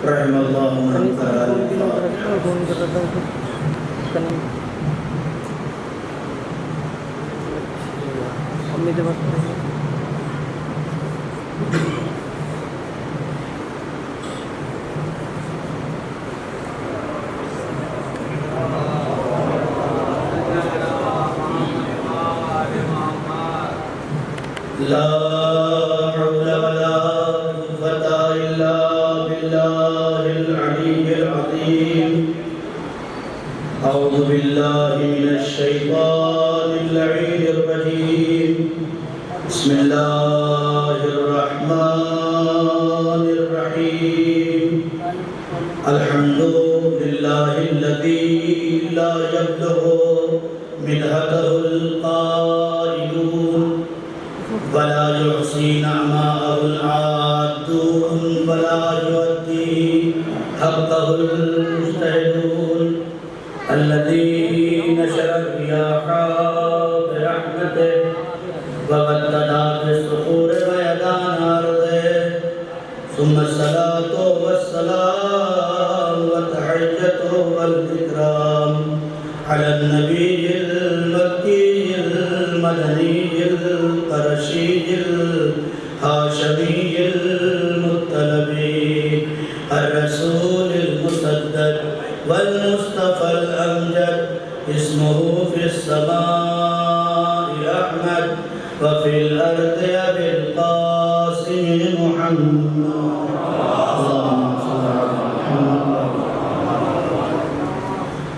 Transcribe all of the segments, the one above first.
رحم اللہ من قرأ الفاتحہ. لا حول ولا قوة إلا بالله العلي العظيم. أعوذ بالله من الشيطان اللعين الرجيم. بسم الله الرحمن الرحيم. الحمد لله الذي لا يبلغ مدحته القائلون ولا يحصي نعماءه العادون ولا يؤدي حقه المجتهدون. الذي نشر الرياح برحمته وغدنا بالصخور ويدان أرضه. ثم الصلاة والسلام والتحية والإكرام على النبي المكي المدني القرشي الهاشمي المطلبي الرسول المصدق والمصطفى الأمجد. اسمه في السماء أحمد وفي الأرض أبي القاسم محمد. اللهم صل على محمد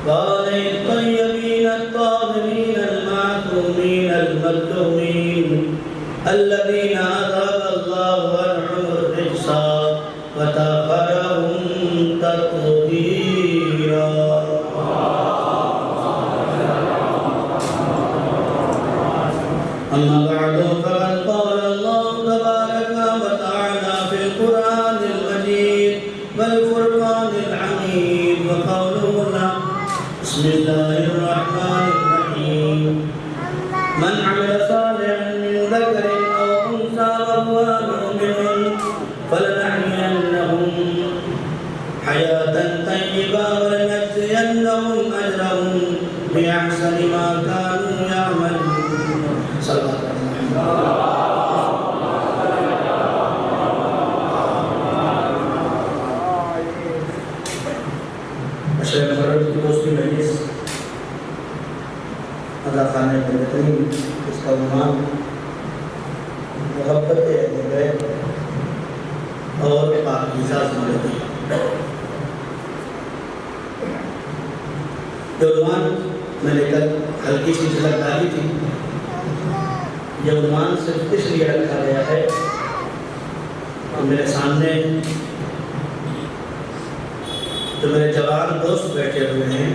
وآله الطيبين الطاهرين المعصومين المكتومين الذين أذهب الله عنهم الرجس وطهرهم تطهيرا. أما بعد فقد قال الله تبارك وتعالى في القرآن المجيد والفرقان الحميد وقوله له بسم الله الرحمن الرحيم. من عمل صالحا من ذكر أو أنثى وهو مؤمن فلنحيينهم حياة طيبة ولنجزينهم أجرهم بأحسن ما كانوا يعملون. صلى الله عليه وسلم. مشرق مغرب کی دوستی مجلس ادا خانے میں بہترین اس کا عنوان محبت اہل بیت اور پاکیزہ زندگی. یہ عنوان میں نے کل ہلکی سی جھلک ڈالی تھی. یہ عنوان صرف اس لیے رکھا گیا ہے کہ میرے سامنے جو میرے جوان دوست بیٹھے ہوئے ہیں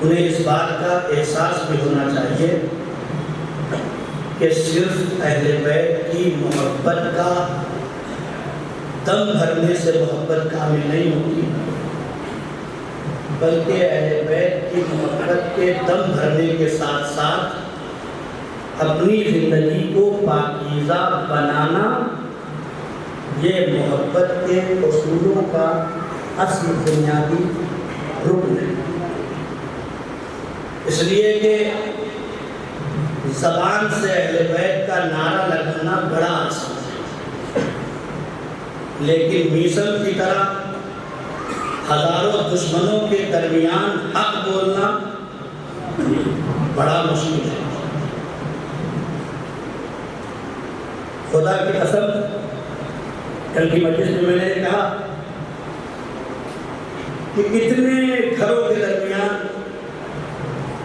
انہیں اس بات کا احساس بھی ہونا چاہیے کہ صرف اہل بیت کی محبت کا دم بھرنے سے محبت کامل نہیں ہوتی، بلکہ اہل بیت کی محبت کے دم بھرنے کے ساتھ ساتھ اپنی زندگی کو پاکیزہ بنانا یہ محبت کے اصولوں کا اصل بنیادی رکن ہے. اس لیے کہ زبان سے اہل بیت کا نعرہ لگانا بڑا آسان ہے، لیکن میثل کی طرح ہزاروں دشمنوں کے درمیان حق بولنا بڑا مشکل ہے. خدا کی قسم کل کی مجلس میں نے کہا کہ کتنے گھروں کے درمیان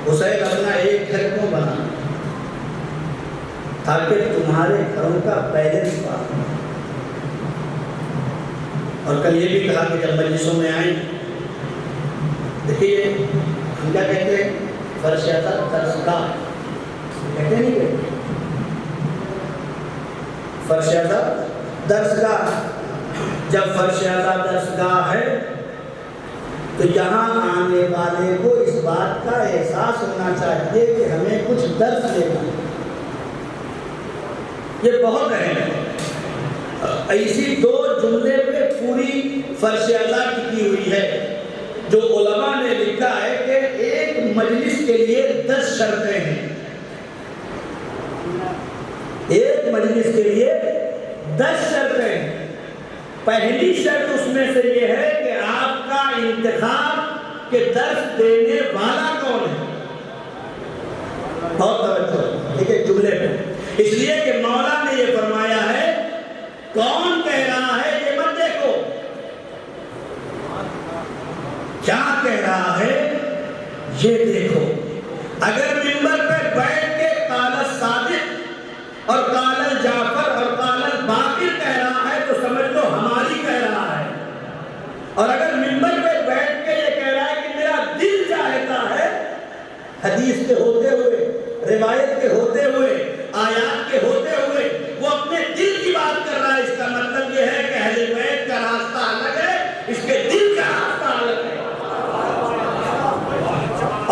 حسین اپنا ایک گھر کیوں بنا تاکہ تمہارے گھروں کا بیلنس پا. اور کل یہ بھی کہا کہ جب مجلسوں میں آئیں دیکھیے ہم کیا کہتے ہیں فرشیدہ درسگاہ کہتے نہیں کہتے فرشیدہ درسگاہ. جب فرشیدہ درسگاہ ہے تو یہاں آنے والے کو اس بات کا احساس ہونا چاہیے کہ ہمیں کچھ درس لینا. یہ بہت اہم ہے. ایسی دو جملے پہ پوری فرش ازا ٹکی ہوئی ہے جو علماء نے لکھا ہے کہ ایک مجلس کے لیے 10 شرطیں ہیں. ایک مجلس کے لیے 10 شرطیں ہیں. پہلی شرط اس میں سے یہ ہے کہ آپ کا انتخاب کہ درس دینے والا کون ہے. بہت توجہ ٹھیک ہے جملے پہ، اس لیے کہ مولا نے یہ فرمایا ہے کون کہہ رہا ہے یہ مت دیکھو، کیا کہہ رہا ہے یہ دیکھو. اگر ممبر پہ بیٹھ کے قال الصادق اور قال الجعفر اور قال الباقر کہہ رہا ہے تو سمجھ لو ہماری کہہ رہا ہے. اور اگر ممبر پہ بیٹھ کے یہ کہہ رہا ہے کہ میرا دل چاہتا ہے، حدیث کے ہوتے ہوئے، روایت کے ہوتے ہوئے، آیات کے ہوتے ہوئے وہ اپنے دل کی بات کر رہا ہے، اس کا مطلب یہ ہے کہ اہل بیت کا راستہ الگ ہے، اس کے دل کا راستہ الگ ہے.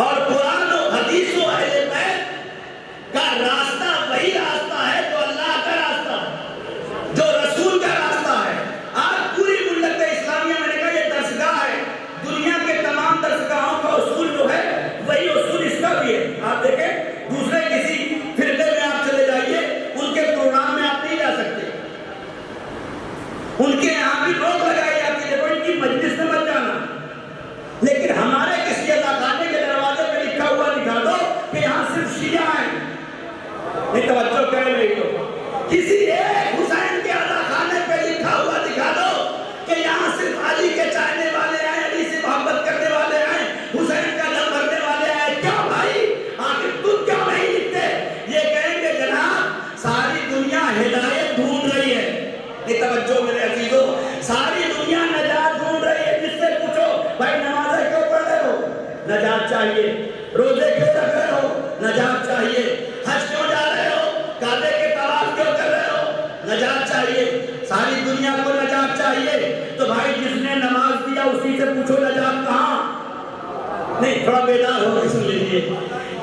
اور قرآن و حدیث و اہل بیت کا راستہ وہی راستہ ہے جو اللہ کا راستہ ہے، جو رسول کا راستہ ہے. آج پوری ملت اسلامیہ میں نے کہا یہ درسگاہ ہے، دنیا کے تمام درسگاہوں کا اصول جو ہے وہی اصول اس کا بھی ہے. آپ دیکھیں دوسرے کسی فرقے میں آپ چلے جائیے، ان کے پروگرام میں آپ نہیں جا سکتے، ان کے یہاں بھی روک لگائی جاتی ہے ان کی مجلس میں مت جانا. لیکن ہمارے کسی اداخانے کے دروازے پہ لکھا ہوا دکھا دو کہ یہاں صرف شیعہ ہیں. نہیں توجہ کریں میری تو کسی ایک حسین کے اداخانے پہ لکھا ہوا دکھا دو کہ یہاں صرف علی کے چاہنے والے ہیں، علی سے محبت کرنے والے ہیں، حسین کا دم بھرنے والے ہیں. کیوں بھائی آخر تم کیوں نہیں لکھتے؟ یہ کہیں گے جناب ساری دنیا ہدایت ڈھونڈ رہی ہے. یہ توجہ میرے عزیزوں، ساری دنیا نجات ڈھونڈ رہی ہے. جس سے پوچھو بھائی نمازیں کیوں پڑھ رہے ہو؟ نجات چاہیے. روزے کیوں رکھ رہے ہو؟ نجات چاہیے. حج کیوں جا رہے ہو؟ کعبے کے طواف کیوں کر رہے ہو؟ نجات چاہیے. ساری دنیا کو نجات چاہیے. تو بھائی جس نے نماز دیا اسی سے پوچھو نجات کہاں؟ نہیں تھوڑا بیدار ہو کے سن لیجیے.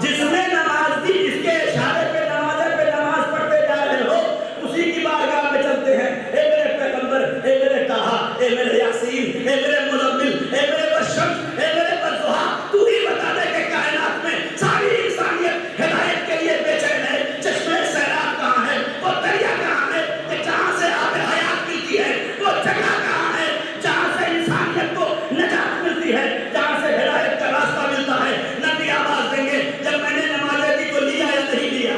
جس نے نماز دی، جس کے اشارے پہ نماز پڑھتے جا رہے ہو، اسی کی بارگاہ میں چلتے ہیں. اے میرے پیغمبر، اے میرے طٰہٰ، اے میرے یاسین، اے میرے مزمل، اے میرے والشمس، اے میرے والضحیٰ، تو ہی بتا دے کہ کائنات میں ساری انسانیت ہدایت کے لیے بے چین ہے. چشمے سیراب کہاں ہے؟ وہ دریا کہاں ہے کہ جہاں سے آب حیات ملتی ہے؟ وہ جگہ کہاں ہے جہاں سے انسانیت کو نجات ملتی ہے، جہاں سے ہدایت کا راستہ ملتا ہے؟ نبی آواز دیں گے جب میں نے نمازیں دی تو لیا یا نہیں لیا؟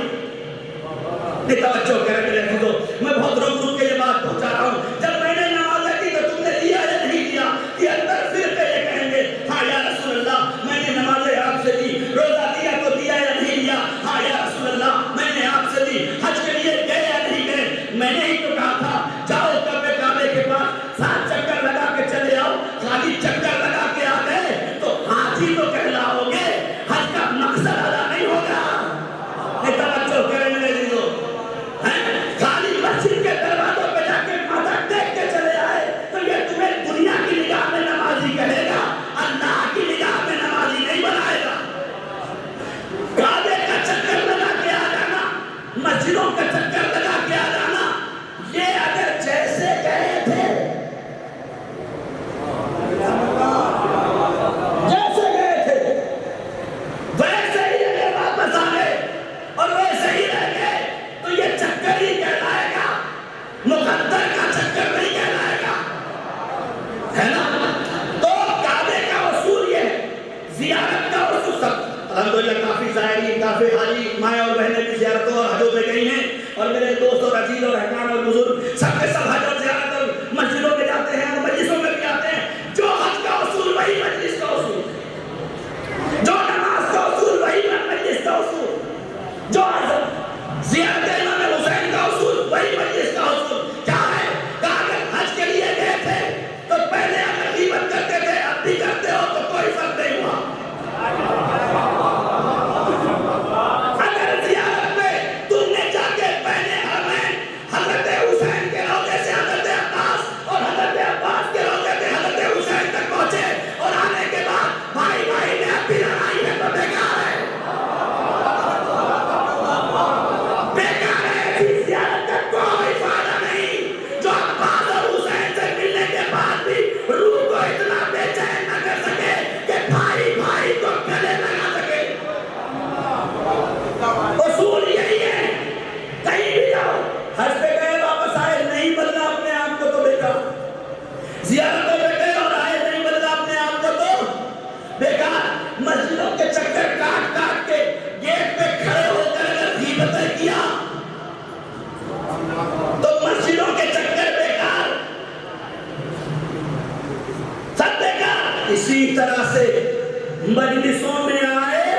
توجہ کریں میرے عزیزوں، میں بہت روک روک کے یہ بات پہنچا رہا ہوں. جب میں نے نمازیں دی تو تم نے لیا یا نہیں لیا؟ یہ اندر فرقے یہ کہیں گے ہاں یا رسول اللہ میں نے نمازیں آپ سے دی. روزہ دیا تو دیا یا نہیں لیا؟ ہاں یا رسول اللہ میں نے آپ سے دی. حج کے لیے گئے یا نہیں گئے؟ میں نے ہی تو کہا تھا جاؤ کعبے کے پاس 7 چکر لگا کے چلے آؤ. خالی چکر لگا کے آ گئے تو حاجی تو کہلاؤ گے، حج کا مقصد ادا نہیں ہوگا. یہ توجہ کریں میرے عزیزوں، خالی مسجد کے دروازوں پہ جا کے ماتھا ٹیک کے چلے آئے تو یہ تمہیں دنیا کی نگاہ میں نمازی کہے گا، اللہ کی نگاہ میں نمازی نہیں بنائے گا. کعبے کا چکر لگا کے آ جانا، مسجدوں کا چکر لگا کے آ جانا، یہ اگر جیسے گئے تھے ویسے ہی اگر واپس آ گئے اور ویسے ہی رہ گئے تو یہ چکر ہی کہلائے گا، مقدر کا چکر نہیں کہلائے گا، ہے نا؟ تو کعبے کا اصول یہ ہے، زیارت کا اصول. سب الحمدللہ کافی زائرین، کافی حاجی مائیں اور بہنیں بھی زیارتوں اور حجوں پہ گئی ہیں، اور میرے دوست اور عزیز اور احکام اور بزرگ سب کے سب حج اور زیارت اور مسجدوں میں جاتے ہیں اور مجلسوں میں بھی آتے ہیں. جو حج کا اصول وہی مجلس کا اصول، جو نماز کا اصول وہی مجلس کا اصول، جو زیارت امام حسین کا اصول وہی مجلس کا اصول. کیا ہے کہ اگر حج کے لیے گئے تھے تو پہلے اگر غیبت کرتے تھے اب بھی کرتے ہو تو کوئی فرق نہیں ہوا. اگر زیارت میں تم نے جا کے پہلے حرمین حضرت حسین کے روضے سے اچھی طرح سے مجلسوں میں آئے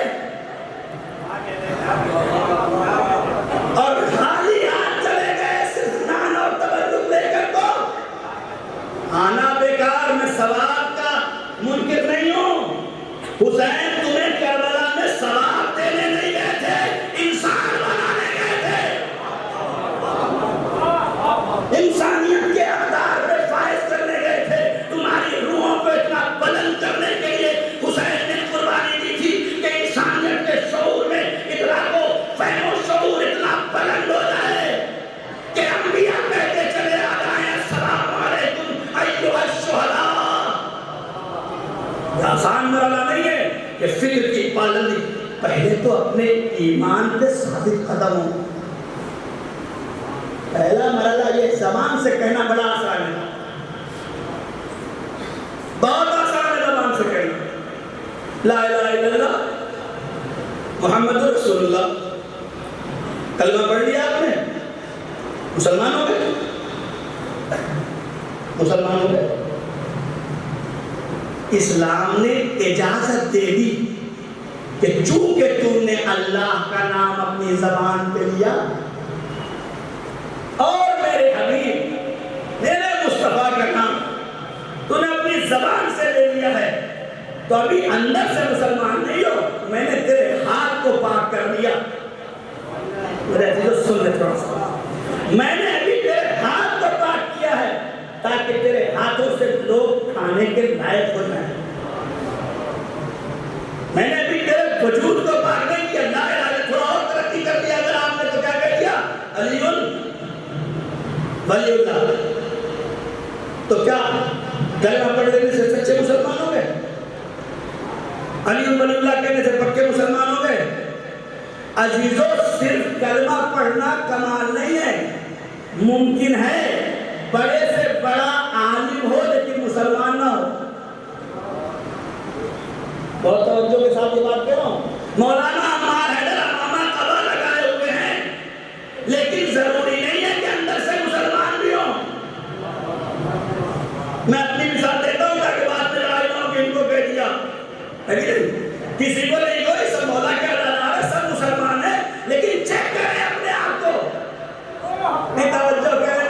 اور خالی ہاتھ چلے گئے صرف نان اور تبرک لے کر تو آنا بیکار. میں ثواب کا منکر نہیں ہوں. حسین تمہیں کربلا میں ثواب دینے نہیں گئے تھے, انسان بنانے گئے تھے. انسانیت کے اقدار پہ فائز کرنے گئے تھے. تمہاری روحوں کو اتنا بلند کرنے کے لیے حسین نے قربانی دی تھی کہ انسانیت کے شعور میں ادراک و فہم و شعور اتنا بلند ہو جائے کہ انبیاء کہتے چلے آ جائیں السلام علیکم ایھا الشہداء. یہ آسان مرحلہ نہیں ہے کہ فکر کی پابندی. پہلے تو اپنے ایمان پہ ثابت قدم ہو. پہلا مرحلہ یہ زبان سے کہنا بڑا آسان ہے, بہت آسان ہے زبان سے کہنا لا الہ الا اللہ محمد رسول اللہ. کلمہ پڑھ لیا آپ نے, مسلمان ہو گئے. مسلمان ہو گئے. اسلام نے اجازت دے دی کہ چونکہ تم نے اللہ کا نام اپنی زبان پہ لیا اور میرے حبیب میرے مصطفیٰ کا نام تو نے اپنی زبان سے لے لیا ہے تو ابھی اندر سے مسلمان نہیں ہو. میں نے تیرے ہاتھ کو پاک کر دیا. میرے عزیزو سن لے تھوڑا سا, میں نے ابھی تیرے ہاتھ کو پاک کیا ہے تاکہ تیرے ہاتھوں سے لوگ کھانے کے لائق ہو جائیں. میں نے ابھی تیرے وجود کو پاک نہیں کیا. لا الہ الا تھوڑا اور ترقی کر دیا اگر آپ نے تو کیا کہہ دیا علی ولی اللہ. تو کیا کلمہ پڑھ لینے سے سچے مسلمان ہو گئے؟ علی ولی اللہ کہنے سے پکے مسلمان ہو گئے؟ عزیزو صرف کلمہ پڑھنا کمال نہیں ہے. ممکن ہے بڑے سے بڑا عالم ہو لیکن مسلمان نہ ہو. بہت توجہ کے ساتھ یہ بات کہہ رہا ہوں. مولانا عمار حیدر امامہ قبا لگائے ہوئے ہیں لیکن ضروری نہیں ہے کہ اندر سے مسلمان بھی ہوں. میں اپنی مثال دیتا ہوں تاکہ بعد میں لڑائی نہ ہو کہ ان کو کہہ دیا کسی کو نہیں کوئی سب مولا کیا ڈالا ہے, سب مسلمان ہیں لیکن چیک کریں اپنے آپ کو. نہیں توجہ کریں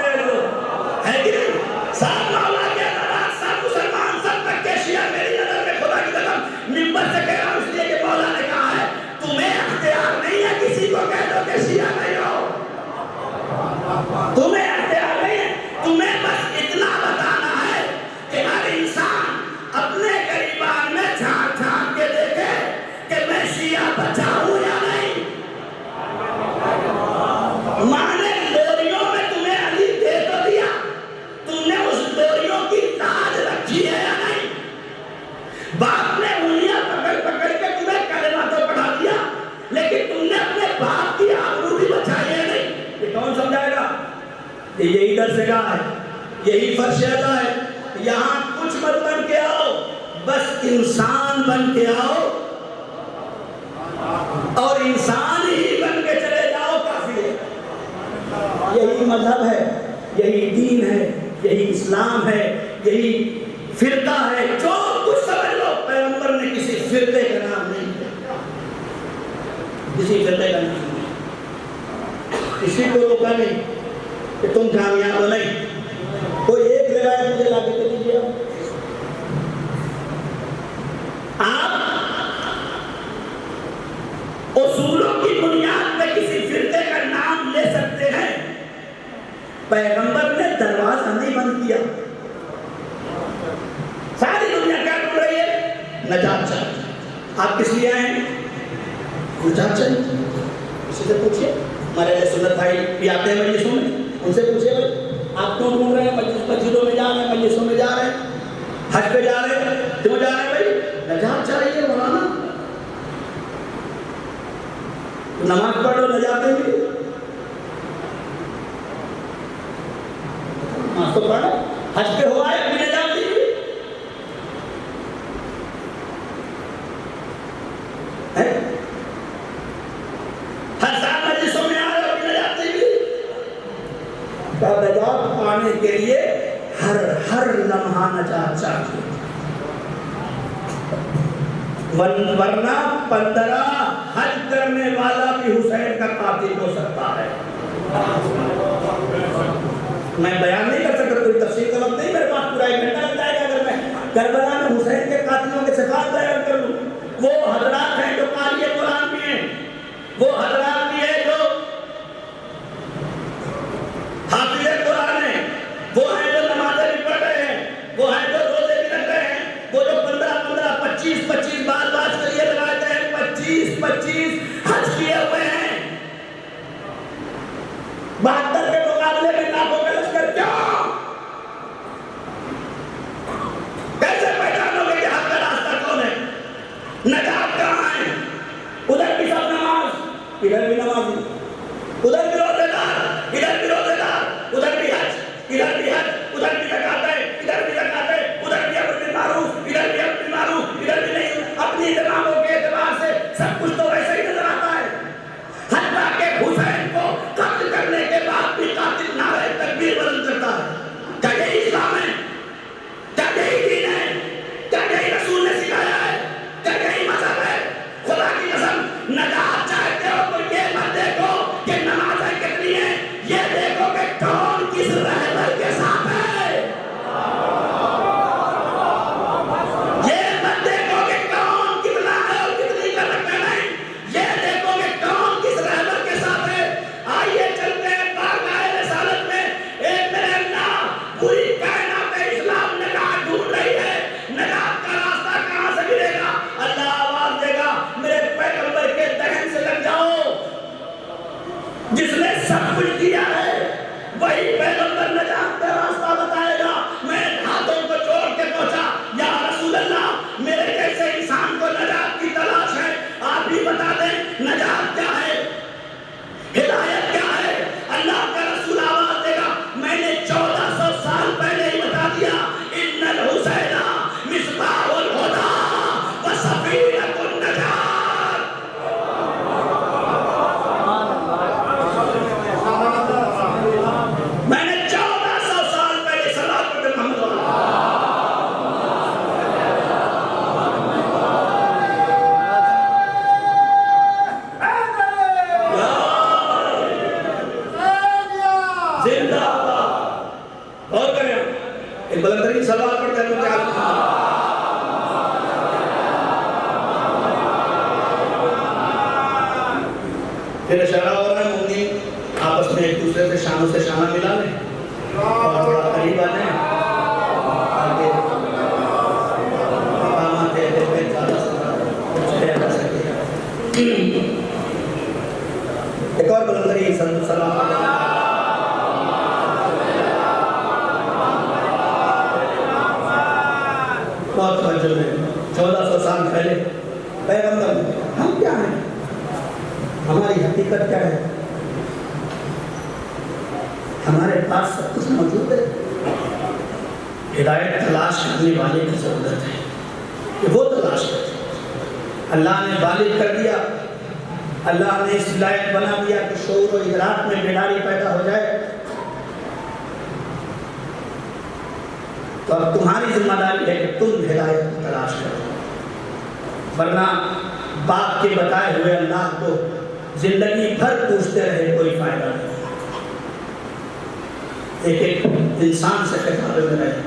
ہے کہ نہیں. سب مولا کیا ڈالا, سب مسلمان, سب پکے شیعہ. میری نظر میں خدا کی قسم منبر سے کہہ رہا ہوں اس لیے کہ مولا نے کہا ہے تمہیں اختیار نہیں ہے کسی کو کہہ دو کہ شیعہ نہیں ہو. تمہیں اختیار نہیں ہے. تمہیں بس اتنا بتانا ہے کہ ہر انسان اپنے گریبان میں جھانک جھانک کے دیکھے کہ میں شیعہ بچا ہوں یا نہیں. ماں نے ڈوریوں میں تمہیں علی دے تو دیا, تم نے اس ڈوریوں کی لاج رکھی ہے یا نہیں. باپ نے انگلیاں پکڑ پکڑ کے تمہیں کلمہ تو پڑھا دیا لیکن تم نے اپنے باپ کی آبرو بھی بچائی ہے نہیں. یہ کون سمجھائے گا؟ یہی درسگاہ ہے, یہی فرش ادا ہے. یہاں کچھ مت بن کے آؤ, بس انسان بن کے آؤ اور انسان ہی بن کے چلے جاؤ, کافی ہے. یہی مذہب ہے, یہی دین ہے, یہی اسلام ہے, یہی فرقہ ہے. جو کچھ سمجھ لو پیغمبر نے کسی فرقے کا نام نہیں دیا, کسی فرقے کا نام نہیں, کسی کو روکا نہیں کہ تم کامیاب ہو نہیں. کوئی ایک روایت مجھے لا کے دے دیجیے. آپ اصولوں کی بنیاد پہ کسی فرقے کا نام لے سکتے ہیں. پیغمبر نے دروازہ نہیں بند کیا. ساری دنیا کیا ڈھونڈ رہی ہے؟ نجات چاہیے. آپ کس لیے آئے ہیں؟ نجات چاہیے. کسی سے پوچھئے, ہمارے سنت بھائی بھی آتے ہیں مجلسوں میں, ان سے پوچھئے بھائی آپ کیوں ڈھونڈ رہے ہیں؟ مسجدوں میں جا رہے ہیں, مجلسوں میں جا رہے ہیں, حج پہ جا رہے ہیں, کیوں جا رہے ہیں بھائی؟ نجات چاہیے مولانا. نماز پڑھو نجات دیں گے. نماز تو پڑھو, حج پہ ہوا ہے ابھی نجات دیں گے. ہر سال مجلسوں میں آ رہے ہو ابھی نجات دیں گے. نجات پانے کے لیے ہر لمحہ نجات چاہیے. ورنہ 15 حج کرنے والا بھی حسین کا قاتل ہو سکتا ہے۔ میں بیان نہیں کر سکتا، کوئی تفصیل کا وقت نہیں میرے پاس، پورا 1 گھنٹہ لگ جائے گا اگر میں کربلا میں حسین کے قاتلوں کے صفات بیان کر لوں۔ وہ حضرات ہیں جو قاری قرآن بھی ہیں، وہ حضرات بھی ہیں جو حافظ قرآن ہیں، وہ ہیں جو نمازیں بھی پڑھ رہے ہیں، وہ ہیں جو روزے بھی رکھ رہے ہیں، وہ جو 15 25 بار کے لیے روایتیں ہیں، 25 حج کیے ہوئے ہیں۔ 72 کے مقابلے میں لاکھوں کا لشکر کیوں؟ کیسے پہچانو گے کہ حق کا راستہ کون ہے؟ نجات کہاں ہے؟ ادھر بھی سب نماز، ادھر بھی نمازی، ادھر بھی روزے دار، ادھر بھی روزے دار، ادھر بھی حج، ادھر بھی حج، ادھر بھی زکاتیں، ادھر بھی زکاتیں، ادھر بھی امر بالمعروف، ادھر بھی امر بالمعروف، ادھر بھی نہیں۔ اپنی اماموں کے اعتبار سے سب کچھ تو ویسے ہی نظر آتا ہے۔ حتیٰ کہ حسین کو قتل کرنے کے بعد بھی قاتل نعرہ تکبیر بلند کرتا ہے۔ کیا یہی اسلام ہے؟ کیا یہی دین ہے؟ کیا یہی رسول نے سکھایا ہے؟ کیا یہی مذہب ہے؟ خدا کی قسم نجات چاہتے ہو تو یہ مت دیکھو کہ نمازیں کتنی ہیں، یہ دیکھو کہ کون کس رہبر کے ساتھ ہے۔ یہ مت دیکھو کہ کون کتنا ہے اور کتنی کا رکھا نہیں، یہ دیکھو کہ کون کس رہبر کے ساتھ ہے۔ آئیے چلتے ہیں بارگاہ رسالت میں۔ ایک میرے اللہ پوری کائنات اسلام نجات ڈھونڈ رہی ہے، نجات کا راستہ کہاں سے ملے گا؟ اللہ آواز دے گا میرے پیغمبر کے دہن سے لگ جاؤ۔ جس نے سب کچھ دیا ہے وہی پیغمبر نجات کا راستہ بتائے گا۔ میں ہاتھوں کو جوڑ کے پہنچا، یا رسول اللہ میرے جیسے انسان کو نجات کی تلاش ہے، آپ ہی بتا دیں نجات کیا ہے، ہدایت کیا ہے؟ اللہ کا رسول آواز دے گا میں نے 1400 سال پہلے ہی بتا دیا، ان الحسین مصباح الہدی و سفینۃ النجات۔ میں نے 1400 سال پہلے صلوات پڑھ محمد زندہ باد۔ اور کریں ایک بلند ترین صلوات پڑھتے ہیں تو کیا پھر اشارہ ہو رہا ہے مومنین آپس میں ایک دوسرے سے شانوں سے شانہ ملا لیں اور تھوڑا قریب آ جائیں آگے مقامات اہل بیت زیادہ سے زیادہ جا سکے۔ ایک اور بلند ترین صلوات بہت توجہ ہے۔ 1400 سال پہلے پیغمبر ہم کیا ہیں، ہماری حقیقت کیا ہے؟ ہمارے پاس سب کچھ موجود ہے، ہدایت تلاش کرنے والے کی ضرورت ہے کہ وہ تلاش کرے۔ اللہ نے بالغ کر دیا، اللہ نے اس لائق بنا دیا کہ شعور و ادراک میں بیداری پیدا ہو جائے، تو اب تمہاری ذمہ داری ہے کہ تم ہدایت کی تلاش کرو، ورنہ باپ کے بتائے ہوئے اللہ کو زندگی بھر پوچھتے رہے کوئی فائدہ نہیں۔ ایک ایک انسان سے خطاب میں رہے،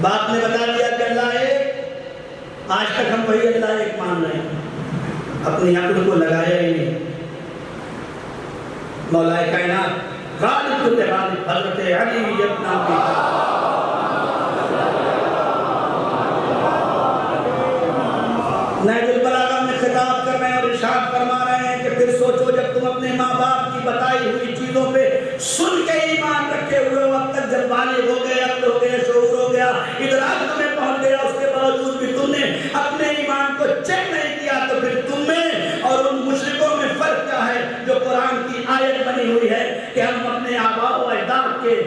باپ نے بتا دیا کہ اللہ ایک، آج تک ہم وہی اللہ ایک مان رہے ہیں، اپنی عقل کو لگایا ہی نہیں۔ مولا کائنات غالب کل غالب حضرت علی ابن ابی نہج البلاغہ میں خطاب کر رہے ہیں اور ارشاد فرما رہے ہیں کہ پھر سوچو جب تم اپنے ماں باپ کی بتائی ہوئی چیزوں پہ سن کے ایمان رکھے ہوئے ہو، اب تک جب بالغ ہو گئے، عقل ہو گیا، شعور ہو گیا، ادراک تمہیں پہنچ گیا، اس کے باوجود بھی تم نے اپنے ایمان کو چیک نہیں کیا، تو پھر تم میں اور ان مشرکوں میں فرق کیا ہے جو قرآن کی آیت بنی ہوئی ہے کہ ہم اپنے آباء و اجداد کے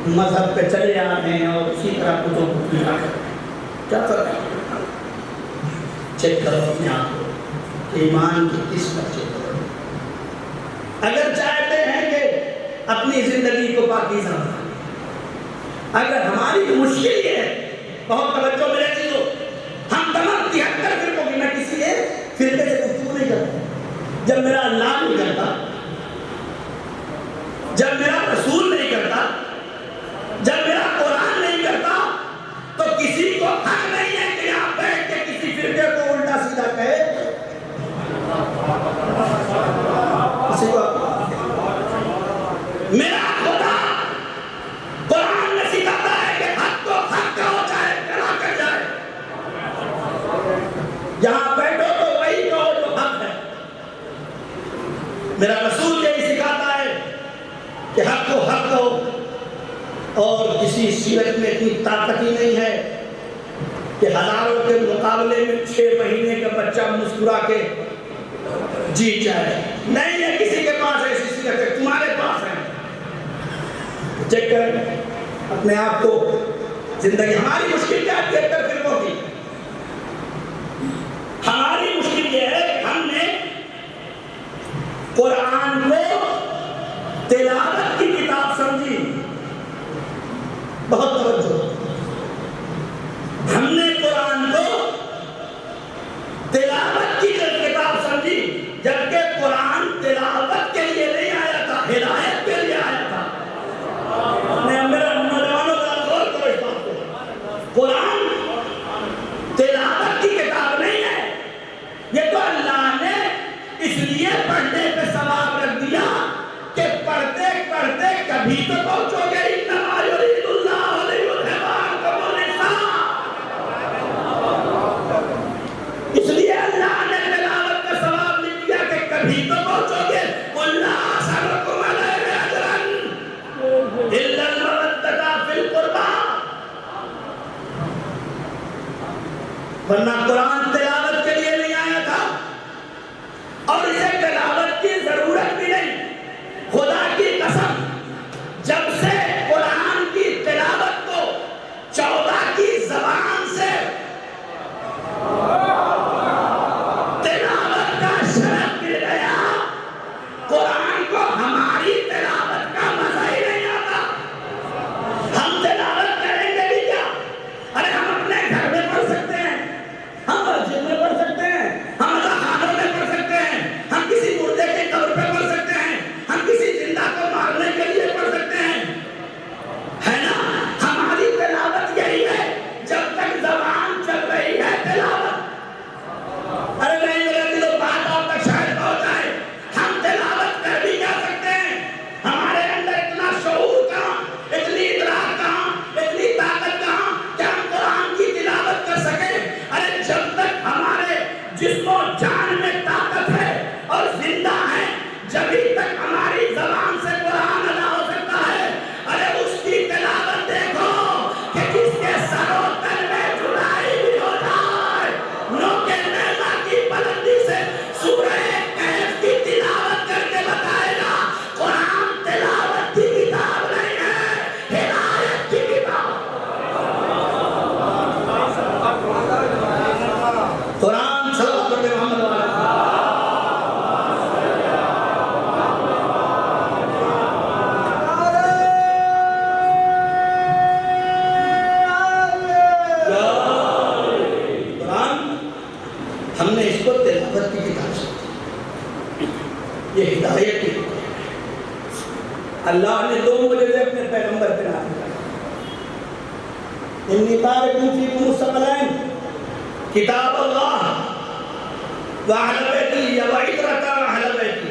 مذہب پہ چلے آ رہے ہیں اور اسی طرح کتوں کو پوجا کر رہے ہیں؟ کیا فرق ہے؟ چیک کرو اپنے آپ کو کہ ایمان کی کس پر چیک کرو۔ اگر چاہتے ہیں کہ اپنی زندگی کو پاکیزہ بنائیں، اگر ہماری مشکل یہ ہے بہت توجہ میرے چیزوں، ہم تمام 73 فرقوں کی، میں کسی ایک فرقے سے گفتگو نہیں کرتا. جب میرا اللہ نہیں کرتا، جب میرا رسول نہیں کرتا، جب میرا قرآن نہیں کرتا، تو کسی کو حق نہیں ہے کہ آپ بیٹھ کے کسی فرقے کو الٹا سیدھا کہے. کسی کو میرا خدا قرآن میں سکھاتا ہے کہ حق کو حق کہو چاہے کڑا کر جائے. جہاں بیٹھو تو وہی کہو جو حق ہے. میرا رسول یہی سکھاتا ہے کہ حق کو حق کہو. اور کسی سیرت میں اتنی طاقت ہی نہیں ہے کہ ہزاروں کے مقابلے میں 6 مہینے کا بچہ مسکرا کے جیت جائے. نہیں ہے کسی کے پاس ایسی سیرت ہے، تمہارے پاس ہے. چیک کریں اپنے آپ کو. زندگی ہماری مشکل کیا ہے 73 فرقوں کی؟ ہماری مشکل یہ ہے کہ ہم نے قرآن کو تلاوت کی کتاب سمجھی. بہت توجہ. ہم نے قرآن کو تلاوت کی کتاب سمجھی، جبکہ قرآن تلاوت کے لیے نہیں آیا تھا، ہدایت کے لیے آیا تھا. میرا نوجوانوں کا غور کرو اس بات کو. قرآن تلاوت کی کتاب نہیں ہے. یہ تو اللہ نے اس لیے پڑھنے پہ ثواب رکھ دیا کہ پڑھتے پڑھتے کبھی تو پہنچو گے. انما یرید اللہ لیذھب عنکم الرجس. اس لیے اللہ نے تلاوت کا ثواب لکھ دیا کہ کبھی تو پہنچو گے. قل لا اسألکم علیہ اجرا الا المودۃ فی القربى. ورنہ قرآن تلاوت کے لیے نہیں آیا تھا اور اسے تلاوت کی ضرورت بھی نہیں. خدا کی قسم، جب سے قرآن کی تلاوت کو 14 کی زبان سے تلاوت کا شرف مل گیا، قرآن کو ہماری تلاوت کا مزہ ہی نہیں آتا. ہم تلاوت کریں گے بھی کیا؟ ارے ہم اپنے گھر میں پڑھ سکتے ہیں، ہم مسجد میں پڑھ سکتے ہیں، ہم خانوں میں پڑھ سکتے ہیں، ہم کسی مردے کے قبر پہ پڑھ سکتے ہیں، ہم کسی زندہ کو مارنے کے لیے پڑھ سکتے ہیں. ہے نا؟ ہماری تلاوت یہی ہے جب تک زبان چل رہی ہے تلاوت. ارے نہیں میرے دلوں بات آپ تک شاید پہنچ جائے. ہم تلاوت کر بھی جا سکتے ہیں. ہمارے اندر اتنا شعور کہاں، اتنی ادراک کہاں، اتنی طاقت کہاں کہ ہم قرآن کی تلاوت کر سکیں. ارے جب تک ہمارے جسم و جان میں طاقت ہے اور زندہ ہے، جبھی تک ہماری زبان سے قرآن ادا ہو سکتا ہے. ارے اس کی تلاوت دیکھو کہ جس کے سر و تن میں جدائی بھی ہو جائے، نوکے نیزہ کی بلندی سے سورہ کہف کی تلاوت کر کے بتائے گا قرآن تلاوت کی کتاب نہیں ہے، ہدایت کی کتاب. قرآن صلوات پڑھتے محمد والا. ہم نے اس کو تلاوت کی کتاب سمجھی، یہ ہدایت کی کتاب ہے. اللہ نے 2 معجزے اپنے پیغمبر پہ نازل کیے. انی تارک فیکم الثقلین کتاب اللہ واہل بیتی وعطرۃ اہل بیتی.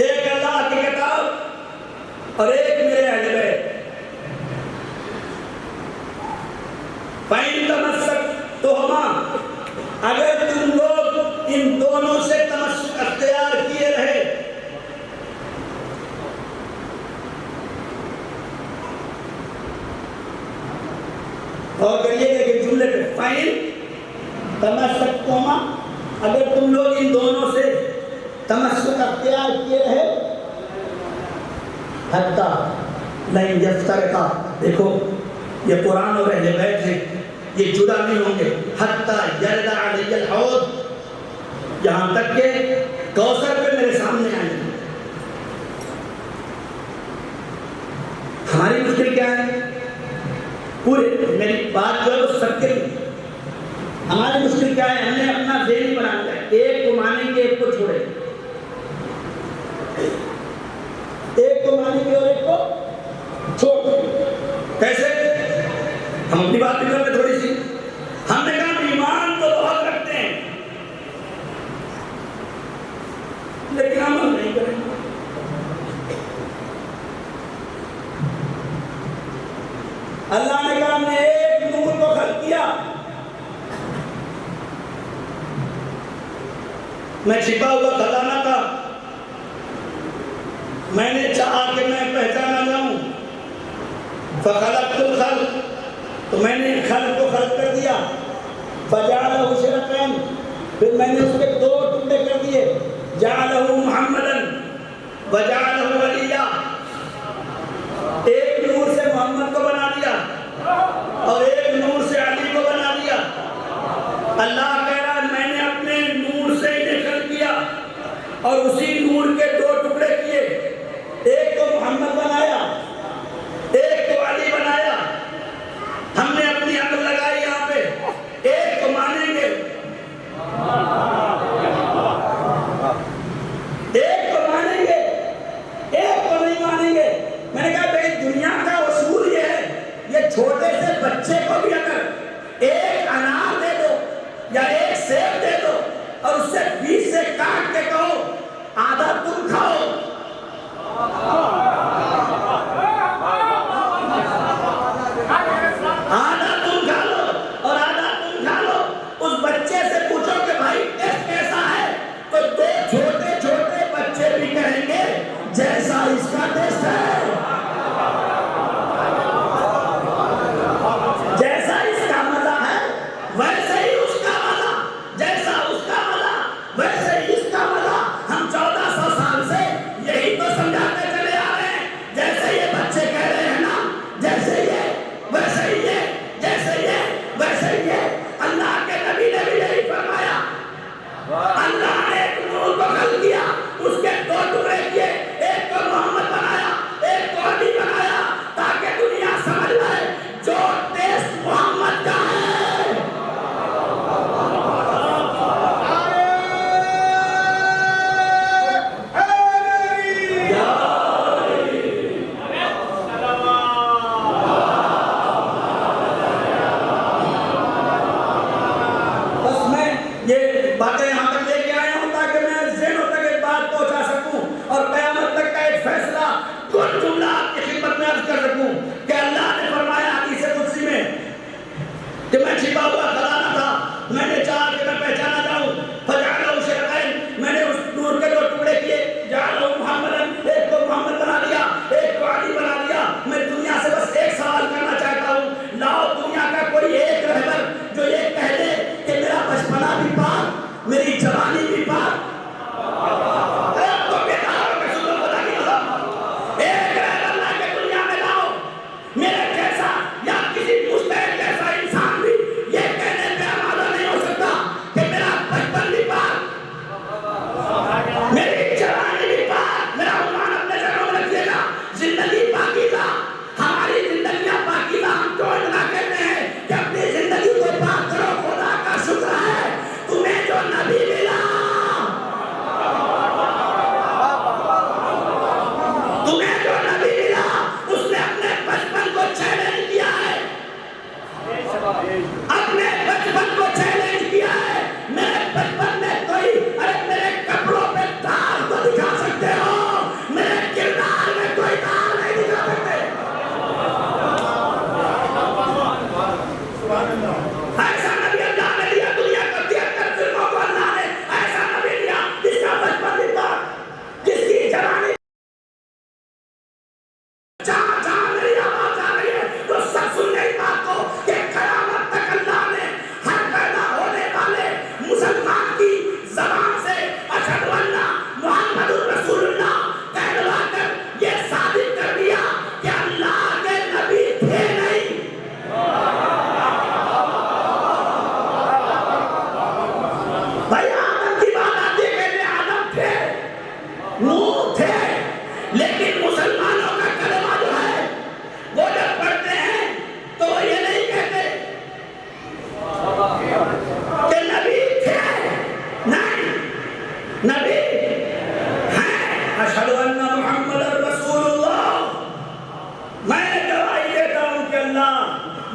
ایک اللہ کی کتاب اور ایک میرے اہل بیت. فَإِن تَمَسَّكْتُمُوهُمَا، اگر تم لوگ ان دونوں سے تمسک اختیار کیے رہے، اور کریے کہ جملے پہ فَإِن تَمَسَّكْتُمُوهُمَا، اگر تم لوگ ان دونوں سے تمسک اختیار کیے رہے، حتیٰ لَن يَفْتَرِقَا. دیکھو یہ قرآن اور اہل بیت ہیں، یہ جدا نہیں ہوں گے. حتیٰ یرد علی الحوض، یہاں تک کہ کوثر پہ میرے سامنے آئیں گے. ہماری مشکل کیا ہے؟ پورے میری بات جو ہے وہ سب کے لیے. ہماری مشکل کیا ہے؟ ہم نے اپنا ذہن بنا لیا ہے، ایک کو مانیں گے ایک کو چھوڑیں گے، ایک کو مانیں گے اور ایک کو چھوڑ دیں گے. کیسے؟ ہم اپنی بات بھی کرتے تھوڑی سی. ہم نے کہا ایمان تو بہت رکھتے ہیں لیکن عمل نہیں کریں گے. اللہ نے کہا ہم نے ایک نور کو خلق کیا. میں چھپا ہوا خزانہ تھا، میں نے چاہا کہ میں پہچانا جاؤں. فخلقت الخلق، تو میں نے خلق کو خلق کر دیا. فجعلہ شرکاً، پھر میں نے اس کے دو ٹکڑے کر دیے. جعلہ محمدًا وجعلہ ولیًّا، ایک نور سے محمد کو بنا دیا اور ایک نور سے علی کو بنا دیا. اللہ کہہ رہا ہے میں نے اپنے نور سے انہیں خلق کیا اور اسی نور کے دو ٹکڑے کیے. ایک کو محمد بنایا، ایک کو علی بنایا. ہم نے اپنی عقل لگائی یہاں پہ. ایک کو مانیں گے، ایک کو مانیں گے، ایک کو نہیں مانیں گے. میں نے کہا بھائی دنیا کا اصول یہ ہے، یہ چھوٹے سے بچے کو بھی اگر ایک انار دے دو یا ایک سیب دے دو اور اس سے بیچ سے کاٹ کے کہو آدھا تم کھاؤ، آدھا تم کھا لو اور آدھا تم کھا لو. اس بچے سے پوچھو کہ بھائی ٹیسٹ کیسا ہے، تو دو چھوٹے چھوٹے بچے بھی کہیں گے جیسا اس کا ٹیسٹ ہے، جیسا اس کا مزہ ہے ویسے ہی اس کا مزہ.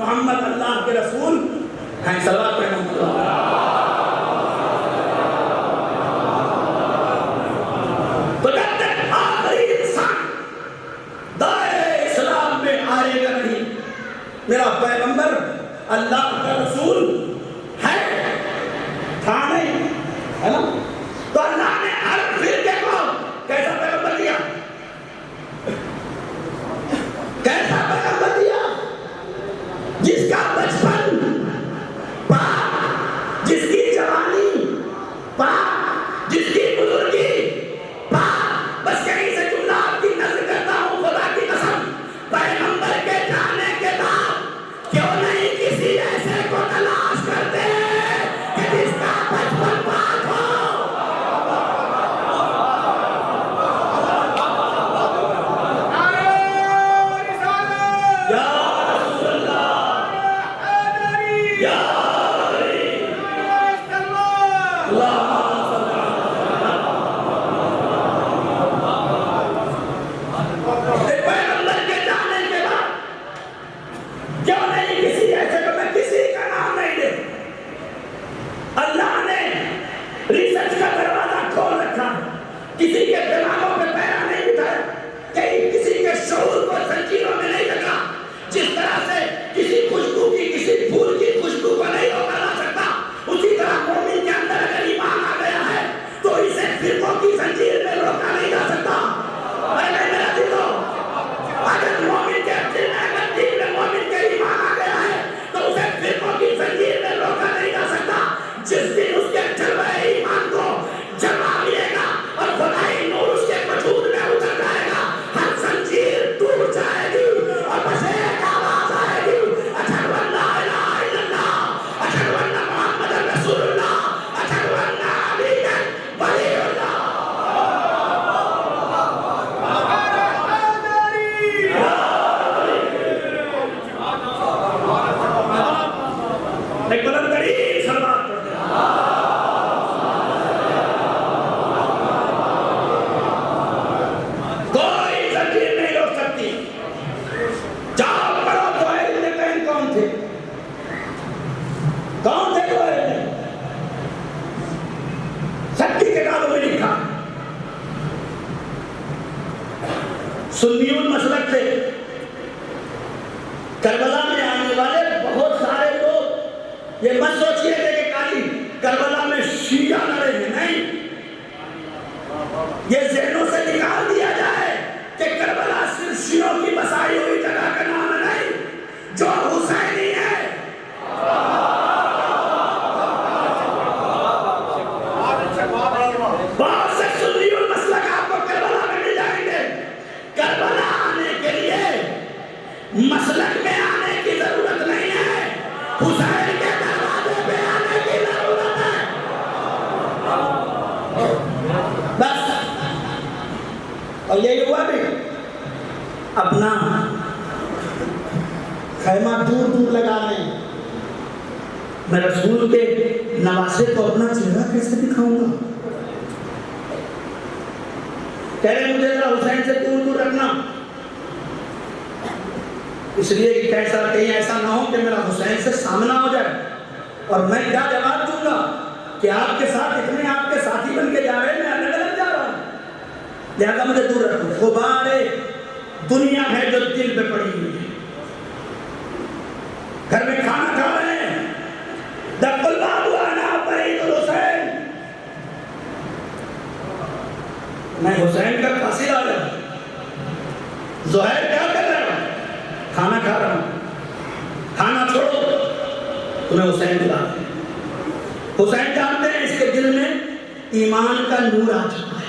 محمد اللہ کے رسول ہیں. صلوات پڑھیں محمد. تو جب تک آخری انسان دائرۂ اسلام میں آئے گا نہیں، میرا پیغمبر اللہ کا رسول ہے تھا نہیں، ہے نا؟ تو اللہ نے ہر فرقے کو کیسا پیغمبر دیا؟ کیسا پیغمبر دیا؟ جس کا بچپن پاک، جس کی جوانی پاک، جس کی بزرگی پاک. بس کہیں سے جملہ آپ کی نظر کرتا ہوں خدا کی قسم، پیغمبر کے جانے کے بعد کیوں نہیں کسی ایسے کو تلاش کرتے کہ جس کا بچپن پاک ہو. کسی کے دماغوں پہ پیرا نہیں بٹھایا، کہیں کسی کے شعور کو زنجیروں میں نہیں رکھا. جس طرح سے کسی خوشبو کی، کسی پھول کی خوشبو کو نہیں روکا جا سکتا، اسی طرح مومن کے اندر اگر ایمان آ گیا ہے تو اسے فرقوں کی زنجیر میں روکا نہیں جا سکتا. میرا دلو، اگر مومن کے دل میں، اگر دل میں مومن کے ایمان آ گیا ہے تو اسے فرقوں کی زنجیر میں روکا نہیں جا سکتا. جس دن اس کے جلوہ ایمان کو جما ملے گا اور خدائی نور اس کے وجود میں اتر جائے گا، ہر زنجیر ٹوٹ جائے گی اور بس ایک آواز آئے گی، اشہد ان لا الہ الا اللہ، اشہد ان محمد رسول اللہ، اشہد ان علی ولی اللہ. ایک بلند ترین صلوات پڑھتے ہیں. کوئی زنجیر نہیں روک سکتی. جاؤ پڑھو طاہر ابن قین کون تھے؟ کون تھے طاہر ابن؟ سب کی کتابوں میں لکھا. سنیون مسلک تھے. کربلا میں آنے والے بہت سارے لوگ یہ مت سوچئے کہ کالی کربلا میں شیعہ لڑے ہیں، نہیں. یہ ذہنوں سے نکال دیا جائے کہ کربلا صرف شیعوں کی بسائی ہوئی جگہ کا نام نہیں، جو حسینی ہے. بہت سے سنی المسلک آپ کو کربلا میں مل جائیں گے. کربلا آنے کے لیے مسلک میں آنے کی ضرورت نہیں ہے، حسین کے دروازے پہ آنے کی ضرورت ہے. بس. اور یہی ہوا بھی، اپنا خیمہ دور دور لگا لیں. میں رسول کے نواسے کو اپنا چہرہ کیسے دکھاؤں گا؟ کہہ رہے مجھے ذرا حسین سے دور دور رکھنا، اس لیے کہ کیسا کہیں ایسا نہ ہو کہ میرا حسین سے سامنا ہو جائے اور میں کیا جواب دوں گا کہ آپ کے ساتھ اتنے آپ کے ساتھی بن کے جا رہے ہیں، میں الگ الگ جا رہا ہوں. لہذا مجھے دور رکھو. غبار دنیا ہے جو دل پہ پڑی ہوئی ہے. گھر میں کھانا کھا رہے ہیں، دق الباب وانا فرید الحسین، میں حسین کا قاصد آ رہا ہوں. زہیر کیا کر رہا ہوں؟ کھانا کھا رہا ہوں. کھانا چھوڑو، تمہیں حسین بلا رہے ہیں. حسین جانتے ہیں اس کے دل میں ایمان کا نور آ چکا ہے.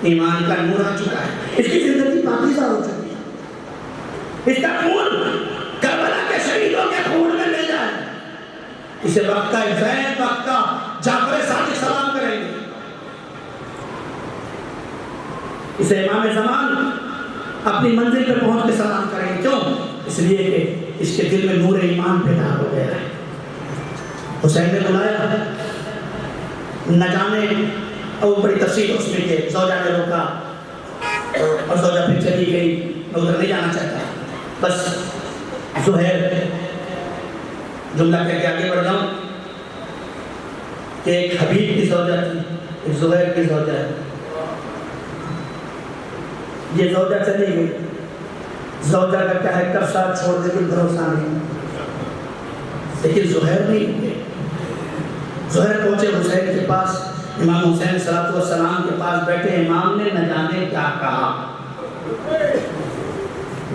ایمان کا نور آ چکا ہے. اس کی زندگی پاکیزہ ہو چکی ہے. اس کا خون کربلا کے شہیدوں کے خون میں مل جائے. اسے وقت کا زید، وقت کا جعفر صادق سلام کریں گے. اسے امام زمان اپنی منزل پہ پہنچ کے سلام کریں گے. کیوں؟ اس لیے کہ اس کے دل میں نور ایمان پیدا ہو گیا ہے. حسین نے بلایا، نہ جانے اور بڑی تفصیل اس میں کہ زوجہ نے روکا اور زوجہ پھر چلی گئی، میں ادھر نہیں جانا چاہتا. بس زہیر جملہ کہہ کے آگے بڑھ جاؤں کہ ایک حبیب کی زوجہ تھی، ایک زہیر کی زوجہ ہے. یہ زوجہ چلی گئی، زوجہ کا کیا ہے کب ساتھ چھوڑ دے کوئی بھروسہ نہیں. لیکن زہیر نہیں ہوئے. زہیر پہنچے حسین کے پاس، امام حسین صلی اللہ علیہ وسلم کے پاس بیٹھے. امام نے نہ جانے کیا کہا.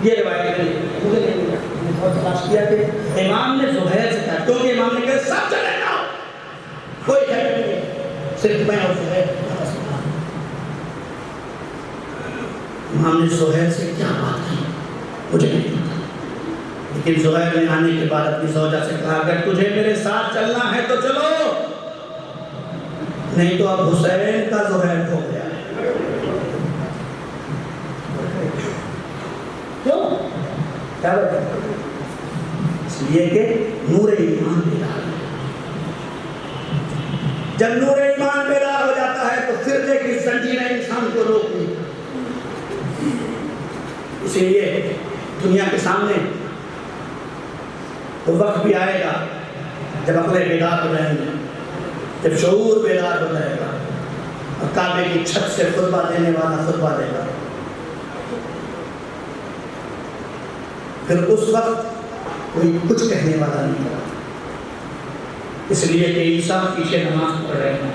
یہ روایت ہے، مجھے نہیں ملا، میں نے بہت تلاش کیا کہ امام نے زہیر سے کہا، کیونکہ امام نے کہا سب چلے جاؤ، کوئی خیر نہیں ہے، صرف میں اور زہیر. امام نے زہیر سے کیا بات کی مجھے نہیں پتا، لیکن زہیر نے آنے کے بعد اپنی زوجہ سے کہا اگر تجھے میرے ساتھ چلنا ہے تو چلو، نہیں تو اب حسین کا زہیر ہو گیا ہے. کیوں؟ کیا وجہ؟ اس لیے کہ نور ایمان بیدار ہے. جب نور ایمان بیدار ہو جاتا ہے تو فرقے کی زنجیریں انسان کو روکتی. اسی لیے دنیا کے سامنے وہ وقت بھی آئے گا جب عقلیں بیدار ہو جائیں گے، جب شعور بیدار ہو جائے گا اور کعبے کی چھت سے خطبہ دینے والا خطبہ دے گا. پھر اس وقت کوئی کچھ کہنے والا نہیں ہوگا. اس لیے کہ عیسیٰ پیچھے نماز پڑھ رہے ہیں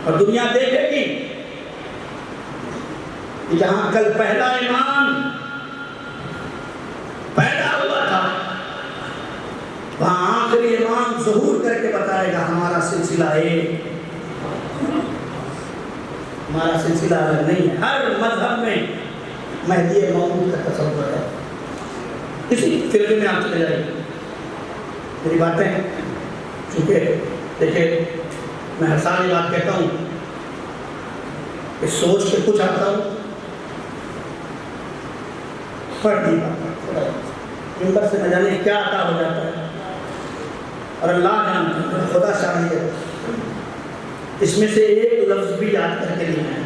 اور دنیا دیکھے گی کہ جہاں کل پہلا ایمان پیدا ہوا تھا وہاں آخری ایمان ظہور کر کے بتائے گا ہمارا سلسلہ ایک، ہمارا سلسلہ الگ نہیں ہے. ہر مذہب میں مہدی موعود کا تصور ہے. اسی فرقے میں آپ چلے جائیں. میری باتیں چونکہ دیکھیں میں ہر سال یہ بات کہتا ہوں کہ سوچ کے کچھ آتا ہوں پڑھ نہیں پاتا، ممبر سے نہ جانے کیا عطا ہو جاتا ہے اور اللہ جانتا ہے، خدا شاہد ہے. اس میں سے ایک لفظ بھی یاد کر کے نہیں ہے.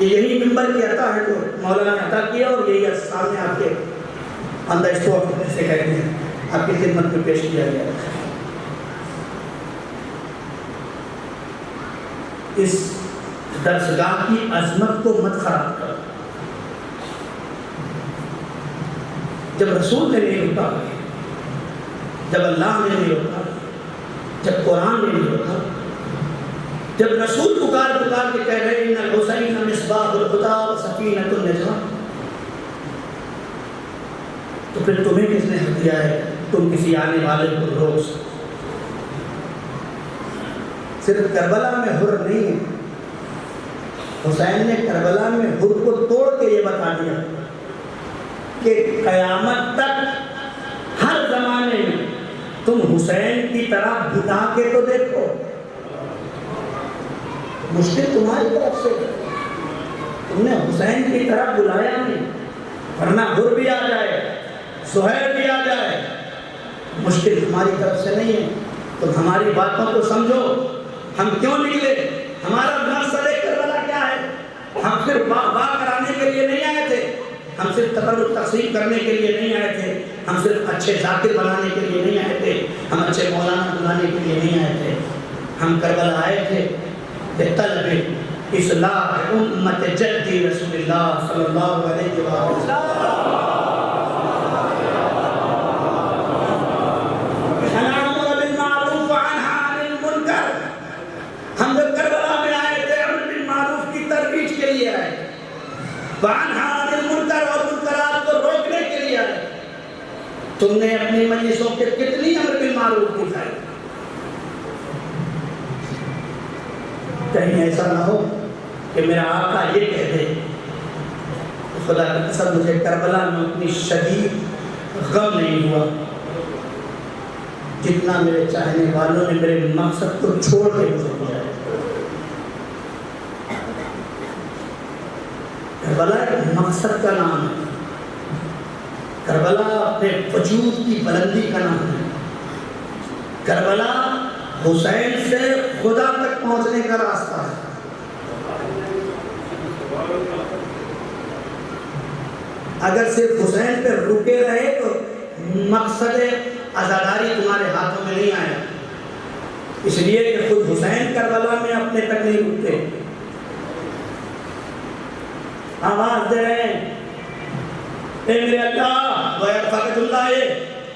یہی ممبر کی عطا ہے جو مولانا نے عطا کیا اور یہی سامنے آپ کے اندر اس کو سے کہتے ہیں آپ کی خدمت میں پیش کیا گیا. اس درسگاہ کی عظمت کو مت خراب کرو. جب رسول نے نہیں روکا، جب اللہ نے نہیں روکا، جب قرآن نے نہیں روکا، جب رسول پکار پکار کے کہہ رہے ہیں ان الحسین مصباح الہدی و سکینۃ النجاہ، تو پھر تمہیں کس نے حق دیا ہے تم کسی آنے والے کو روک سکو؟ صرف کربلا میں حر نہیں ہے، حسین نے کربلا میں حر کو توڑ کے یہ بتا دیا کہ قیامت تک ہر زمانے میں تم حسین کی طرح بتا کے تو دیکھو، مشکل تمہاری طرف سے، تم نے حسین کی طرح بلایا نہیں، ورنہ حر بھی آ جائے زہیر بھی آ جائے، مشکل تمہاری طرف سے نہیں ہے. تم ہماری باتوں کو سمجھو، ہم کیوں نکلے، ہمارا مقصد کربلا کیا ہے. ہم صرف باغ کرانے کے لیے نہیں آئے تھے، ہم صرف تبرک تقسیم کرنے کے لیے نہیں آئے تھے، ہم صرف اچھے ذاکر بنانے کے لیے نہیں آئے تھے، ہم اچھے مولانا بنانے کے لیے نہیں آئے تھے. ہم کربلا آئے تھے بطلب اصلاح امت جدی رسول اللہ صلی اللہ علیہ وسلم. ہم جب کربلا میں آئے تھے امر بالمعروف کی ترویج کے لیے آئے، وانہا عن المنکر اور منکرات کو روکنے کے لیے آئے. تم نے اپنی مجلسوں کے کتنی امر بالمعروف دکھائی. کہیں ایسا نہ ہو کہ میرا آقا یہ کہہ دے خدا کا قسم مجھے کربلا میں اتنی شدید غم نہیں ہوا جتنا میرے چاہنے والوں نے میرے مقصد کو چھوڑ کے مجھے دیا ہے. کربلا ایک مقصد کا نام ہے، کربلا اپنے وجود کی بلندی کا نام ہے، کربلا حسین سے خدا تک پہنچنے کا راستہ ہے. اگر صرف حسین پہ رکے رہے تو مقصد عزاداری تمہارے ہاتھوں میں نہیں آیا، اس لیے کہ خود حسین کربلا میں اپنے تک نہیں رکتے، آواز دے رہے ہیں اے میرے اللہ وَيَرْفَعُ اللَّهِ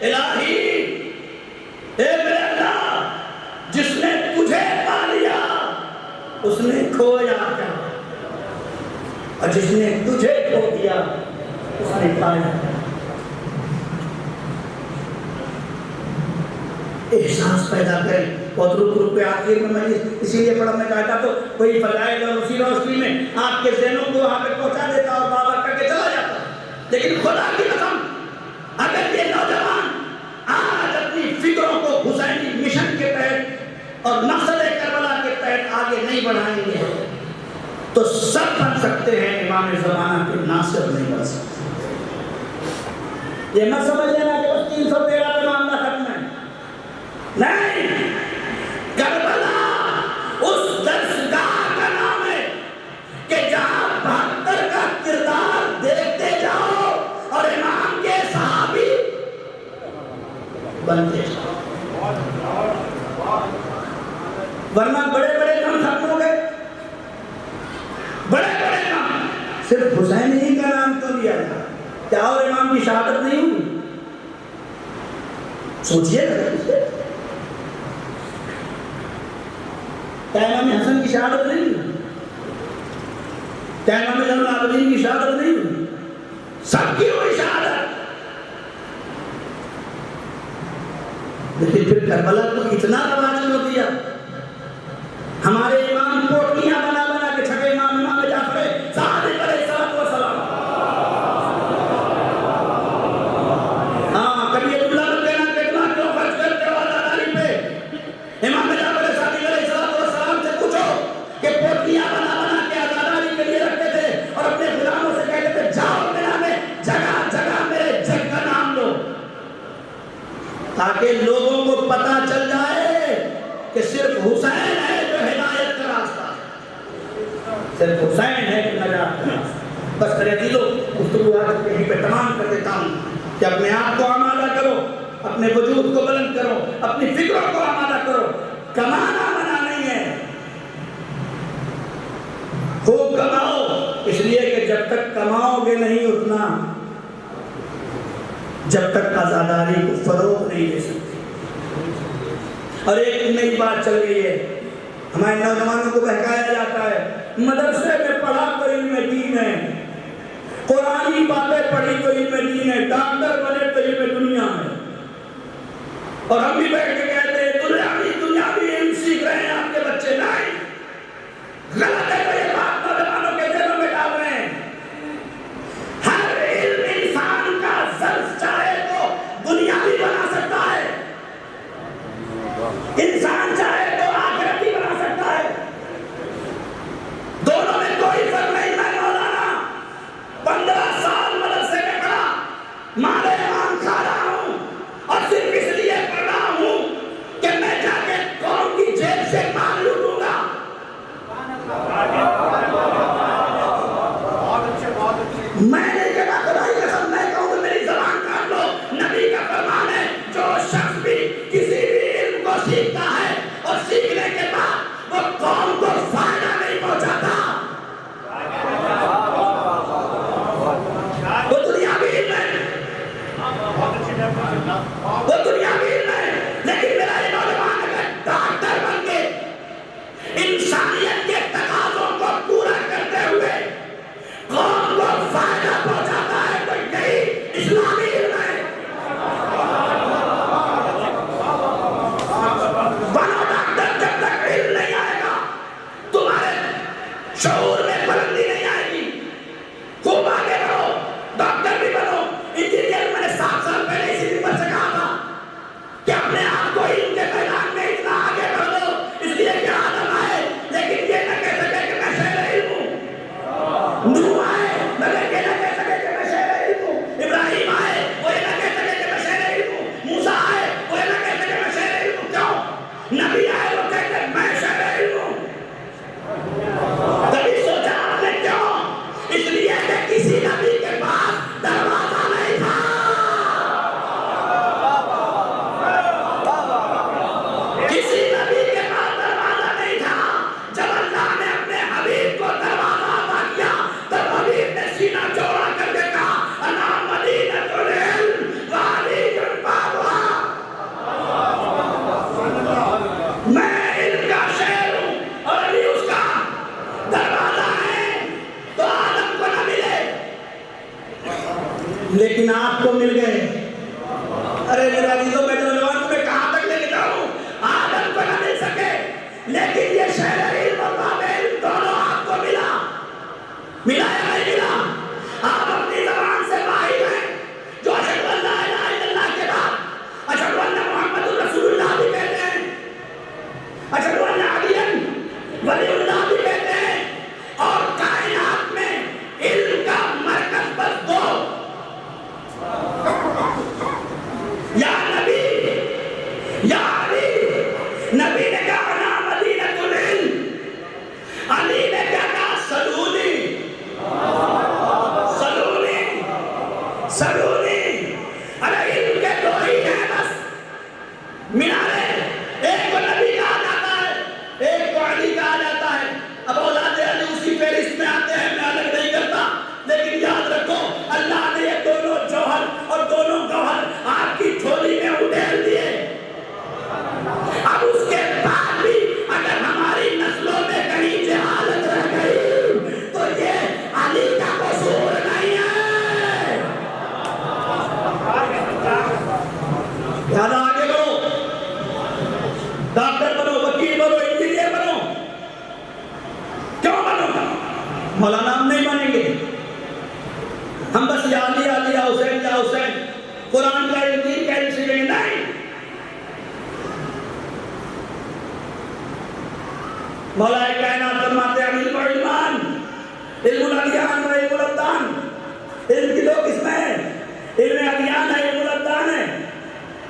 الہی، اے میرے اللہ جس نے تجھے پا لیا اس نے کھویا کیا، اور جس نے تجھے کھو دیا اس نے پایا۔ احساس پیدا کریں، بہت رک کے آخر میں اسی لیے پڑھا میں چاہتا تو کوئی فضائل اور اسی روشنی میں آپ کے ذہنوں کو وہاں پہ پہنچا دیتا اور بابا کر کے چلا جاتا، لیکن خدا کی قسم اگر یہ نوجوان آج اپنی فکروں کو حسینی مشن کے تحت اور مقصد کربلا کے تحت آگے نہیں بڑھائیں گے تو سب بن سکتے ہیں، امام زمانہ کے ناصر نہیں بن سکتے۔ یہ مت سمجھ لینا کہ بس 313 پہ معاملہ ختم ہے، نہیں، کربلا اس درسگاہ کا نام ہے کہ جہاں 72 کا کردار دیکھتے جاؤ اور امام کے صحابی بنتے جاؤ، ورنہ بڑے بڑے کام ختم ہو گئے، بڑے بڑے کام، صرف حسین ہی کا نام تو لیا تھا، کیا اور امام کی شہادت نہیں ہوئی؟ سوچئے نا، کیا امام حسن کی شہادت نہیں ہوئی؟ کیا امام زین العابدین کی شہادت نہیں ہوئی؟ سب کی ہوئی شہادت، لیکن پھر کربلا کو اتنا رواج کیوں دیا؟ ہمارے امام کوٹیاں بنا بنا کے چھٹے امام جعفر صادق علیہ السلام، ہاں کبھی یہ جملہ مت کہنا کہ اتنا کیوں خرچ کرتے ہو عزاداری پہ، امام جعفر صادق علیہ السلام سے پوچھو کہ کوٹیاں بنا بنا کے عزاداری کے لیے رکھتے تھے اور اپنے غلاموں سے کہتے تھے جاؤ میرا میں جگہ جگہ میرے جگ کا نام لو، تاکہ لوگوں کو پتا چل جائے کہ صرف حسین ہے جو ہدایت کا راستہ ہے، صرف حسین ہے جو نجات کا راستہ۔ بس میرے دلو گفتگو آج کہیں پہ تمام کر دیتا ہوں کہ اپنے آپ کو آمادہ کرو، اپنے وجود کو بلند کرو، اپنی فکروں کو آمادہ کرو، کمانا منع نہیں ہے، خوب کماؤ، اس لیے کہ جب تک کماؤ گے نہیں اتنا، جب تک عزاداری کو فروغ نہیں دے سکتے۔ اور ایک نئی بات چل رہی ہے، ہمارے نوجوانوں کو بہکایا جاتا ہے، مدرسے میں پڑھا تو علم دین ہے، قرآنی باتیں پڑھی تو علم دین ہے، ڈاکٹر بنے تو علم دنیا ہے، اور ہم بھی بیٹھ کے کہتے ہیں دنیاوی علم سیکھ رہے ہیں آپ کے بچے، نہیں، غلط ہے، تو یہ بات نوجوانوں کے ذہنوں میں ڈال رہے ہیں۔ ہر علم انسان کا ظرف چاہے تو دنیاوی بنا سکتا ہے، انسان چاہے تو آخرتی بنا سکتا ہے، دونوں میں کوئی فرق نہیں۔ میں مولانا 15 سال مدرسے میں پڑھا، مال امام کھا رہا ہوں اور صرف اس لیے پڑھ رہا ہوں کہ میں جا کے قوم کی جیب سے مال لوٹوں گا۔ میں نہیں کہتا خدا کی قسم، میں کہوں تو میری زبان کاٹ لو، نبی کا فرمان ہے جو شخص بھی کسی بھی علم کو سیکھتا ہے اور سیکھنے کے بعد وہ قوم کو فائدہ نہیں پہنچاتا، وہ دنیاوی علم ہے، وہ دنیاوی علم ہے۔ لیکن میرا یہ نوجوان اگر ڈاکٹر بن کے انسانیت کے تقاضوں کو پورا کرتے ہوئے قوم کو فائدہ پہنچاتا ہے تو یہی اسلامی علم ہے۔ بنو ڈاکٹر، جب تک علم نہیں آئے گا تمہارے شعور میں بلندی نہیں آئے گی، خوب آگے بڑھو، ڈاکٹر بھی بنو، انجینئر۔ میں نے 7 سال پہلے اسی دن سے کہا تھا کہ اپنے آپ کو علم کے میدان میں اتنا آگے بڑھ دو، اس لیے کہ آدم آئے لیکن یہ لیکن آپ کو مل گئے. ارے میرا عزیزوں میں نوجوان تمہیں کہاں تک لے کے جاؤں؟ آدم کو نہ مل سکے لیکن یہ شہر علم اور باب علم دونوں آپ کو ملا. ملا یا نہیں ملا؟ آپ اپنی زبان سے واحد ہیں جو اشہد ان لا الہ الا اللہ کے بعد اشہد ان محمد رسول اللہ بھی کہتے ہیں, اشہد ان علی ولی اللہ بھی کہتے ہیں. اور کائنات میں علم کا مرکز بس دو, یا نبی یا علی. نبی نے کہا انا مدینۃ العلم, علی نے کیا کہا سلونی سلونی سلونی. ارے علم کے دو ہی ہیں بس مینارے, ایک کو نبی کہا جاتا ہے ایک کو علی کہا جاتا ہے. اب اولاد علی اسی فہرست میں آتے ہیں, میں الگ نہیں کرتا, لیکن یاد رکھو اللہ نے یہ دونوں جوہر اور دونوں گوہر آپ کی جھولی میں اڈیل دیے. اب اس کے بعد بھی اگر ہماری نسلوں میں کہیں جہالت رہ گئی تو یہ علی کا قصور نہیں ہے. زیادہ آگے بڑھو, ڈاکٹر بنو, وکیل بنو, انجینئر بنو. کیوں بنو؟ مولانا ہم نہیں بنیں گے. ہم بس یا علی یا حسین یا حسین, قرآن کا علم دین کا علم سیکھیں گے نہیں. مولا کائنات فرماتے ہیں علم و علمان, علم الادیان و علم الابدان. علم کی دو قسمیں ہیں, علم ادیان ہے, علم الابدان ہے.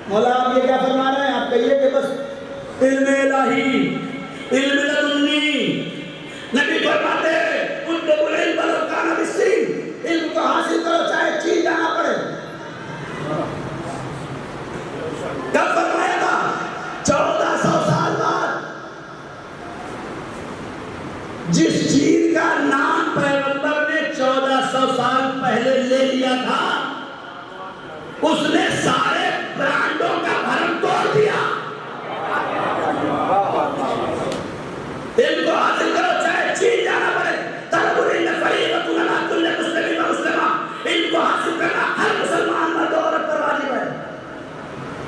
مولا آپ یہ کیا فرما رہے ہیں؟ آپ کہیے کہ بس علم الہی, علم لدنی. نبی فرماتے ہیں اطلبوا العلم ولو کان بالسین, علم کو حاصل کرو چاہے چین جانا پڑے. کب فرمایا تھا؟ 1400 سال بعد. جس چیز کا نام پیغمبر نے 1400 سال پہلے لے لیا تھا اس نے سارے برانڈوں کا بھرم توڑ دیا. علم کو حاصل کرو چاہے چین جانا پڑے. طلب العلم فریضۃ علی کل مسلم و مسلمہ, علم کو حاصل کرنا ہر مسلمان مرد و عورت پر واجب ہے.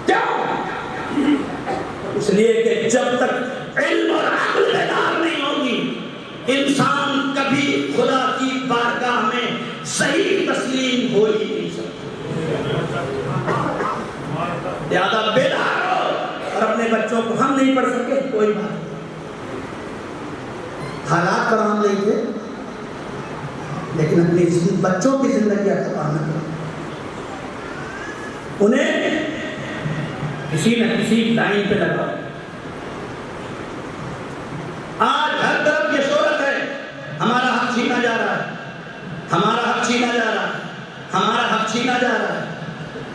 کیوں؟ اس لیے کہ جب تک علم اور عقل بیدار نہیں ہوگی انسان کبھی خدا کی بارگاہ میں صحیح تسلیم ہو ہی نہیں سکتا. لہذا بیدار ہو. اور اپنے بچوں کو ہم نہیں پڑھ سکے کوئی بات نہیں, حالات فراہم نہیں تھے, لیکن اپنی بچوں کی زندگیاں تباہ نہ کرو. انہیں کسی نہ کسی لائن پہ لگاؤ. آج ہر طرف یہ شہرت ہے ہمارا حق چھینا جا رہا ہے, ہمارا حق چھینا جا رہا ہے, ہمارا حق چھینا جا رہا ہے.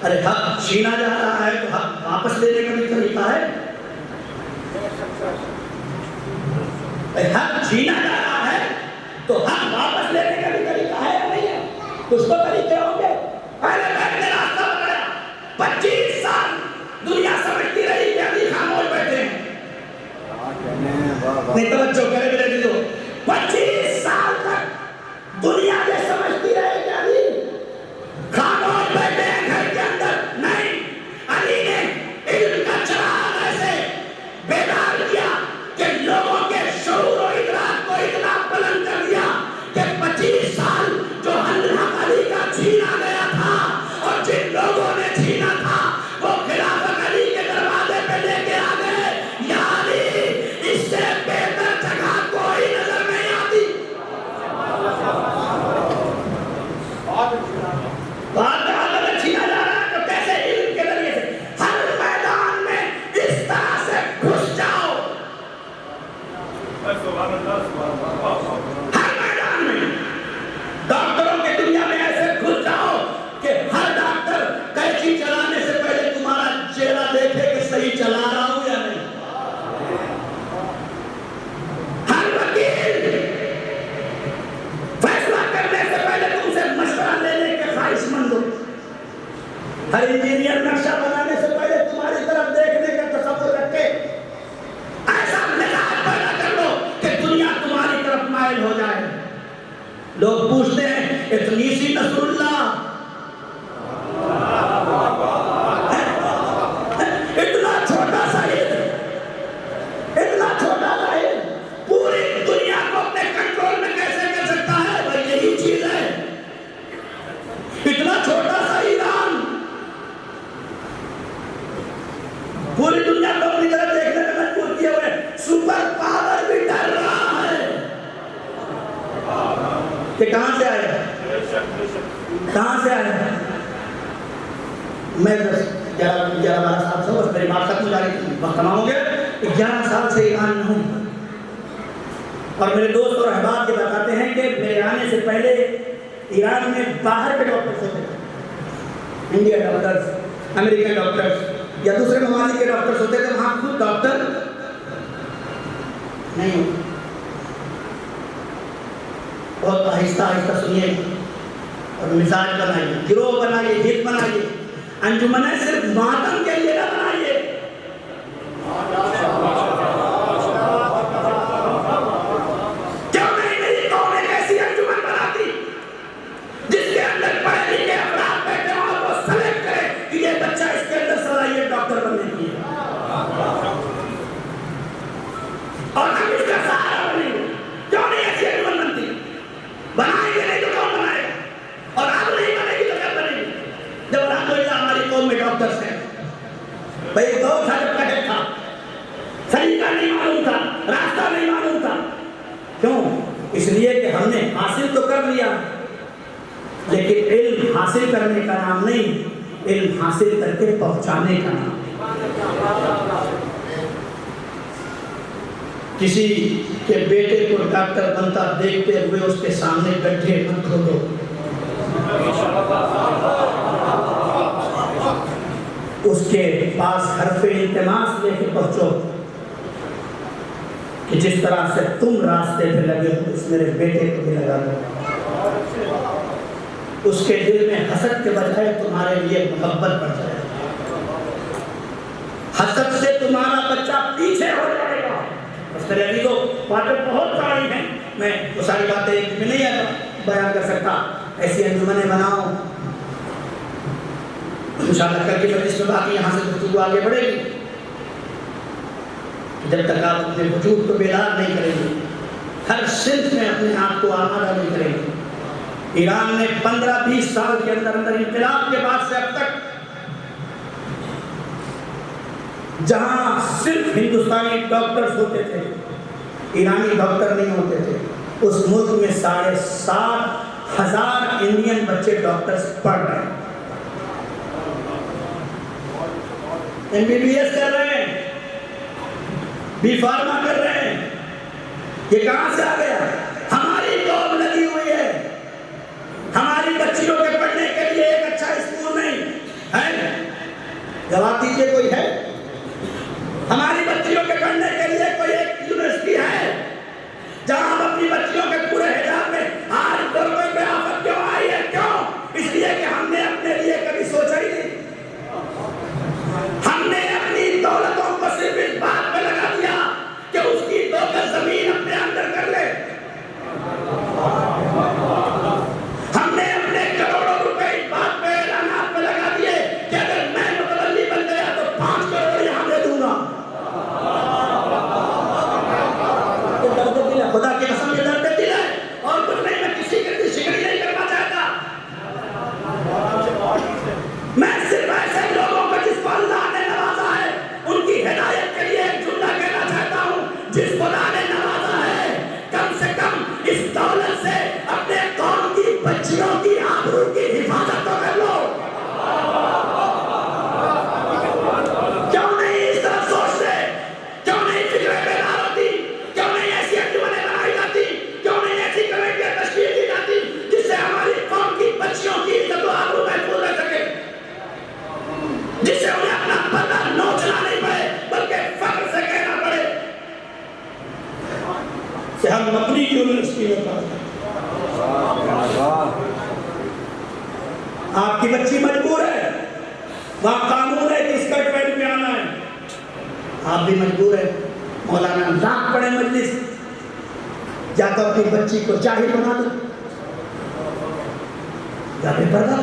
ارے حق چھینا جا رہا ہے تو حق واپس لینے کا بھی طریقہ ہے. حق چھینا جا رہا ہے تو حق واپس لینے کا بھی طریقہ ہے یا نہیں ہے؟ کچھ تو طریقے ہوں گے. پہلے بیٹھ کے راستہ بتایا, 25 سال دنیا سمجھتی رہی کہ ابھی خاموش بیٹھے ہیں. نہیں توجہ کرے میرے عزیزو, 25 سال تک دنیا یہ سمجھتی رہے کہ ابھی خاموش بیٹھے ہیں گھر کے اندر. نہیں, علی نے علم کا چراغ ایسے بیدار کیا کہ لوگوں کے شعور و ادراک کو اتنا بلند کر دیا کہ 25 سال جو حق علی کا چھینا گیا تھا اور جن لوگوں نے چھینا تھا وہ خلافت علی کے دروازے پہ لے کے آ گئے. یا علی, اس سے بہتر جگہ کوئی نظر نہیں آتی. بات کہاں تک چھینا جا رہا ہے تو کیسے علم کے ذریعے سے ہر میدان میں اس طرح سے گھس جاؤ. ہر میدان میں ڈاکٹروں کے دنیا میں ایسے گھس جاؤ کہ ہر ڈاکٹر قینچی چلانے سے پہلے تمہارا چہرہ دیکھے کہ صحیح چلا رہا ہوں یا نہیں. ہر وکیل فیصلہ کرنے سے پہلے تم سے مشورہ لینے کے خواہش مند ہو. ہر انجینئر نقشہ بنانے سے پہلے تمہاری طرف دیکھنے کا تصور رکھے. ایسا مزاج پیدا کر لو کہ دنیا تمہاری طرف مائل ہو جائے. لوگ پوچھتے ہیں اتنی سی نصر اللہ, کہ کہاں سے آیا کہاں سے آیا؟ میں 11-12 سال سے بس میری بات ختم ہو جائے وقت تمام ہو گیا. 11 سال سے ایران میں ہوں اور میرے دوست اور احباب یہ بتاتے ہیں کہ میرے آنے سے پہلے ایران میں باہر کے ڈاکٹرز ہوتے تھے, انڈیا ڈاکٹرز, امریکن ڈاکٹرز یا دوسرے ممالک کے ڈاکٹرز ہوتے تھے, وہاں خود ڈاکٹر نہیں ہوتے. بہت آہستہ آہستہ سنیے اور مزاج بنائیے, گروہ بنائیے, ہت بنائیے. انجمنیں صرف ماتم کے لیے نہ بنائیے. کیوں نہیں میری قوم ایک ایسی انجمن بناتی جس کے اندر پڑھے لکھے افراد بیٹھے اور وہ سلیکٹ کرے کہ یہ بچہ اس کے اندر صلاحیت ڈاکٹر بننے کی ہے اور ہم اس کا سہارا بنیں گے. کیوں نہیں ایسی انجمن بنتی؟ بنائیں گے نہیں تو کون بنائے گا؟ اور اب نہیں بنے گی تو کب بنے گی؟ جب الحمدللہ ہماری قوم میں ڈاکٹرز ہیں. بھئی ایک دور تھا جب قحط تھا, طریقہ نہیں معلوم تھا, راستہ نہیں معلوم تھا. کیوں؟ اس لیے کہ ہم نے حاصل تو کر لیا, لیکن علم حاصل کرنے کا نام نہیں, علم حاصل کر کے پہنچانے کا نام. کسی کے بیٹے کو ڈاکٹر بنتا دیکھتے ہوئے اس کے سامنے گڈھے مت کھودو. اس کے پاس حرف التماس لے کے پہنچو کہ جس طرح سے تم راستے پہ لگے ہو اس میرے بیٹے کو بھی لگا دو. اس کے دل میں حسد کے بجائے تمہارے لیے محبت بڑھ جائے. حسد سے تمہارا بچہ پیچھے ہو جائے گا. اس طرح ابھی تو باتیں بہت ساری ہیں, میں وہ ساری باتیں ایک میں نہیں بیان کر سکتا. ایسی انجمنیں بناؤ, انشاءاللہ کل کی مجلس میں باقی یہاں سے گفتگو آگے بڑھے گی. جب تک آپ اپنے وجود کو بیدار نہیں کریں گے, ہر صنف میں اپنے آپ کو آمادہ نہیں کریں گے. ایران میں 15-20 سال کے اندر انقلاب کے بعد سے اب تک جہاں صرف ہندوستانی ڈاکٹرز ہوتے تھے, ایرانی ڈاکٹر نہیں ہوتے تھے, اس ملک میں 7,500 انڈین بچے ڈاکٹرز پڑھ رہے ہیں, MBBS کر رہے ہیں, بی فارما کر رہے ہیں. یہ کہاں سے آ گیا؟ ہماری قوم لگی ہوئی ہے. ہماری بچیوں کے پڑھنے کے لیے ایک اچھا اسکول نہیں ہے. جواب دیجیے, کوئی ہے؟ ہماری بچیوں کے پڑھنے کے لیے کوئی ایک یونیورسٹی ہے جہاں ہم اپنی بچیوں کے پورے حجاب میں آج دوروں پہ آفت کیوں آئی ہے؟ کیوں؟ اس لیے کہ ہم نے اپنے لیے کبھی سوچا ہی نہیں. ہم نے اپنی دولتوں کو صرف اس بات پہ لگا دیا کہ اس کی 2 گز زمین اپنے اندر کر لے. ہم نے اپنے کروڑوں روپے اس بات پہ اعلانات پہ لگا دیے کہ اگر میں متولی بن گیا تو 5 کروڑ یہاں دے دوں گا. خدا کی قسم یہ درد دل ہے اور کچھ نہیں. میں کسی کی شکری نہیں کرنا چاہتا. میں صرف ایسے لوگوں کو جس کو اللہ نے نوازا ہے ان کی ہدایت کے لیے ایک جملہ کہنا چاہتا ہوں. جس خدا نے نوازا ہے کم سے کم اس دولت سے اپنے قوم کی بچیوں کی آبرو کی حفاظت تو کر لو. کیوں نہیں اس طرح سوچتے؟ کیوں نہیں فکریں بیدار ہوتی؟ کیوں نہیں ایسی انجمنیں بنائی جاتی؟ کیوں نہیں ایسی کمیٹیاں تشکیل دی جاتی جس سے ہماری قوم کی بچیوں کی عزت و آبرو محفوظ رہ سکے, جس سے انہیں اپنا پردہ نوچنا نہیں پڑے بلکہ فخر سے کہنا پڑے کہ ہم اپنی یونیورسٹی میں پڑھتے ہیں. آپ کی بچی مجبور ہے, وہاں قانون ہے کہ اسکرٹ پہن کے آنا ہے. آپ بھی مجبور ہے. مولانا لاکھ پڑھے مجلس, یا تو اپنی بچی کو جاہل بنا دو یا بے پردہ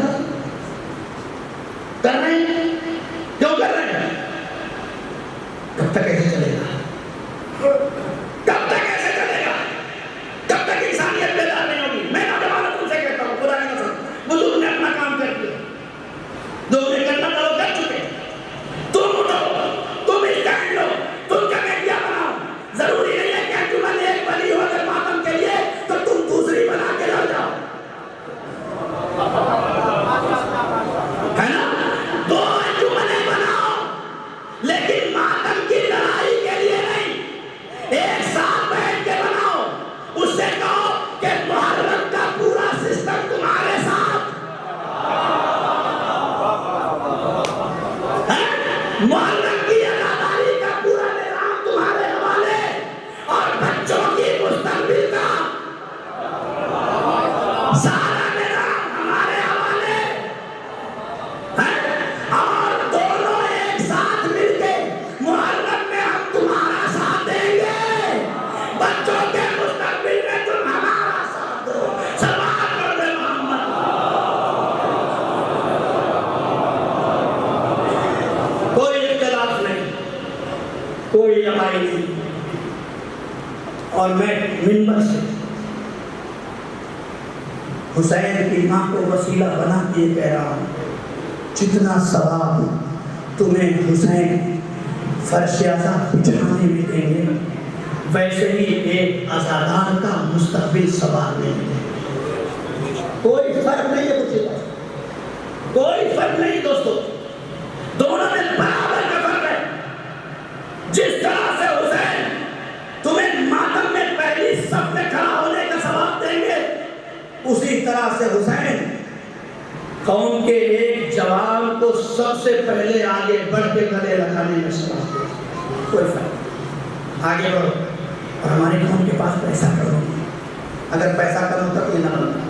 کر رہے ہیں. کیوں کر رہے ہیں؟ کب تک ایسے چلے گا؟ کب تک ایسے چلے گا؟ کب تک انسانیت بیدار نہیں ہوگی؟ میں نوجوانوں تم سے کہتا ہوں, خدا کی قسم, بزرگ نے اپنا کام کر دیا, جو انہیں کرنا تھا وہ کر چکے. تم اٹھو, تم اسٹینڈ لو, تم کمیٹیاں بناؤ. ضروری نہیں ہے کہ انجمن ایک بنی ہو اگر ماتم کے لیے تو تم دوسری بنا کے لڑ جاؤ. آئی نہیں، اور میں منبر سے حسین کی ماں کو وسیلہ بنا کے کہہ رہا ہوں، جتنا ثواب تمہیں حسین فرش اعظم بچھانے میں دیں گے، ویسے ہی ایک عزادار کا مستقبل ثواب میں ملے گا۔ کوئی فرق نہیں ہے مجھے، کوئی فرق نہیں دوستو، دونوں میں برابر کا فرق ہے۔ جس طرح سے حسین تمہیں ماتم میں پہلی صف میں کھڑا ہونے کا ثواب دیں گے، اسی طرح سے حسین قوم کے ایک جوان کو سب سے پہلے آگے بڑھ کے گلے لگانے میں ثواب دیں گے۔ کوئی فرق نہیں، آگے بڑھو، اور ہمارے قوم کے پاس پیسہ کرو، اگر پیسہ کرو تب یہ نہ بنتا۔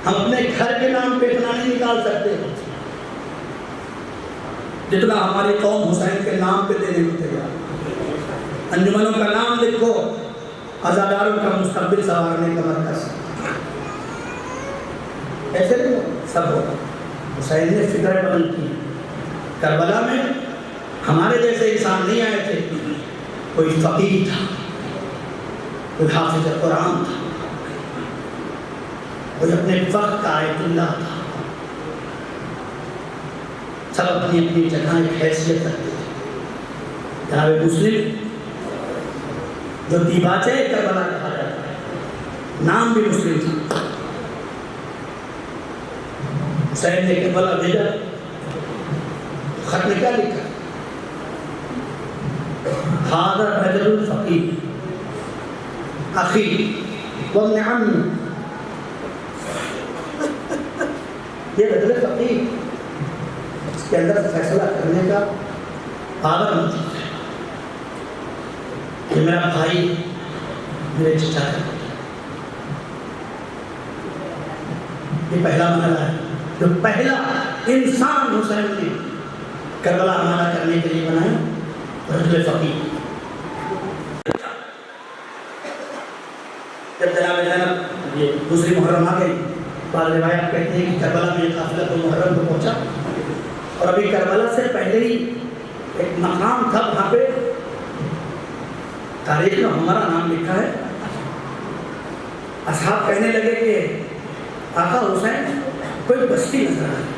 ہم اپنے گھر کے نام پہ اتنا نہیں نکال سکتے جتنا ہماری قوم حسین کے نام پہ دینے کو تیار۔ انجمنوں کا نام لکھو، عزاداروں کا مستقبل سنوارنے کا مرکز، ایسے نہیں سب ہوگا۔ حسین نے فکر بلند کی، کربلا میں ہمارے جیسے انسان نہیں آئے تھے، کوئی فقیر تھا، کوئی حافظ قرآن تھا، کوئی اپنے وقت کا آیت اللہ تھا، سب اپنی اپنی جگہ ایک حیثیت رکھتے تھے۔ جناب مسلم جو دیباچہ کربلا کہا جاتا ہے، نام بھی مسلم تھا، حسین نے کربلا بھیجا، خط میں کیا لکھا؟ هذا الرجل الفقير اخي وابن عمي، یہ رجل فقیر اس کے اندر فیصلہ کرنے کا پاور موجود ہے، یہ میرا بھائی، میرے چچا کا، یہ پہلا مرحلہ ہے جو پہلا انسان حسین نے کربلا حملہ کرنے کے لیے بنایا، رجل فقیر۔ جب جناب زینب یہ دوسری محرم آ گئی، بعض روایات کہتے ہیں کہ کربلا میں یہ قافلہ تو محرم کو پہنچا، اور ابھی کربلا سے پہلے ہی ایک مقام تھا وہاں پہ تاریخ میں ہمارا نام لکھا ہے۔ اصحاب کہنے لگے کہ آقا حسین کوئی بستی نظر آئی،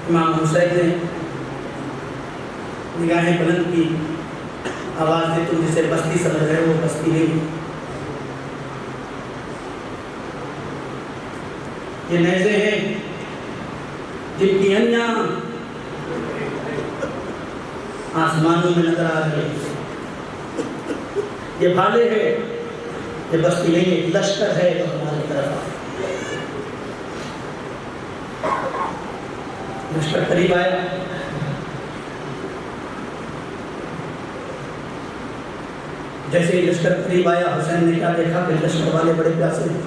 امام حسین نے نگاہیں بلند کی، آواز دے، تم جسے بستی سمجھ رہے ہو وہ بستی نہیں، یہ نیزے ہیں جن کی انیاں آسمانوں میں نظر آ رہی ہیں، یہ بھالے ہیں، یہ بستی نہیں ہے، لشکر ہے جو ہماری طرف آئے۔ لشکر قریب آیا، جیسے ہی لشکر قریب آیا، حسین نے کیا دیکھا کہ لشکر والے بڑے پیاسے ہیں،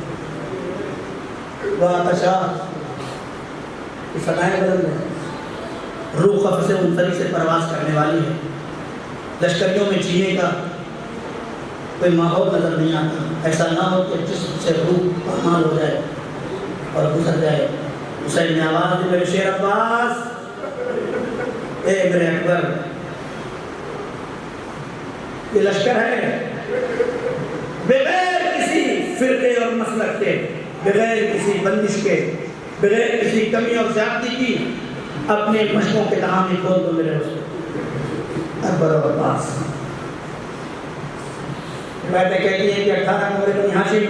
وَآتَشَا کی صدائیں بدل رہے ہیں، روح خفر سے منفری سے پرواز کرنے والی ہے، لشکریوں میں جینے کا کوئی ماحول نظر نہیں آتا، ایسا نہ ہو کہ جسم سے روح پامال ہو جائے اور گزر جائے۔ حسین نے آواز دی، میرے شیر عباس، اے میرے اکبر، یہ لشکر ہے بغیر کسی فرقے اور مسلک کے، بغیر کسی بندش کے، بغیر کسی کمی اور زیادتی کی، اپنے مشقوں کے کہانی کھول دو میرے رسول اکبر اور عباس۔ روایتیں کہتی ہیں کہ 18 نمبر بنی ہاشم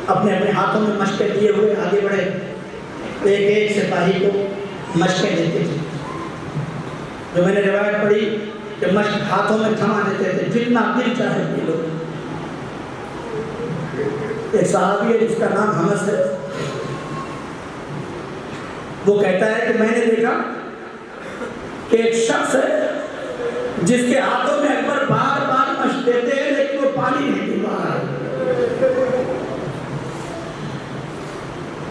اپنے اپنے ہاتھوں میں مشقیں لیے ہوئے آگے بڑھے، ایک ایک سپاہی کو مشقیں دیتے تھے۔ جو میں نے روایت پڑھی کہ مشق ہاتھوں میں تھما دیتے تھے، جتنا دل چاہے پی لو۔ ایک صحابی ہے جس کا نام حمص ہے، وہ کہتا ہے کہ میں نے دیکھا کہ ایک شخص ہے جس کے ہاتھوں میں اکبر بار بار مشق دیتے ہیں لیکن وہ پانی نہیں پی پا رہا ہے۔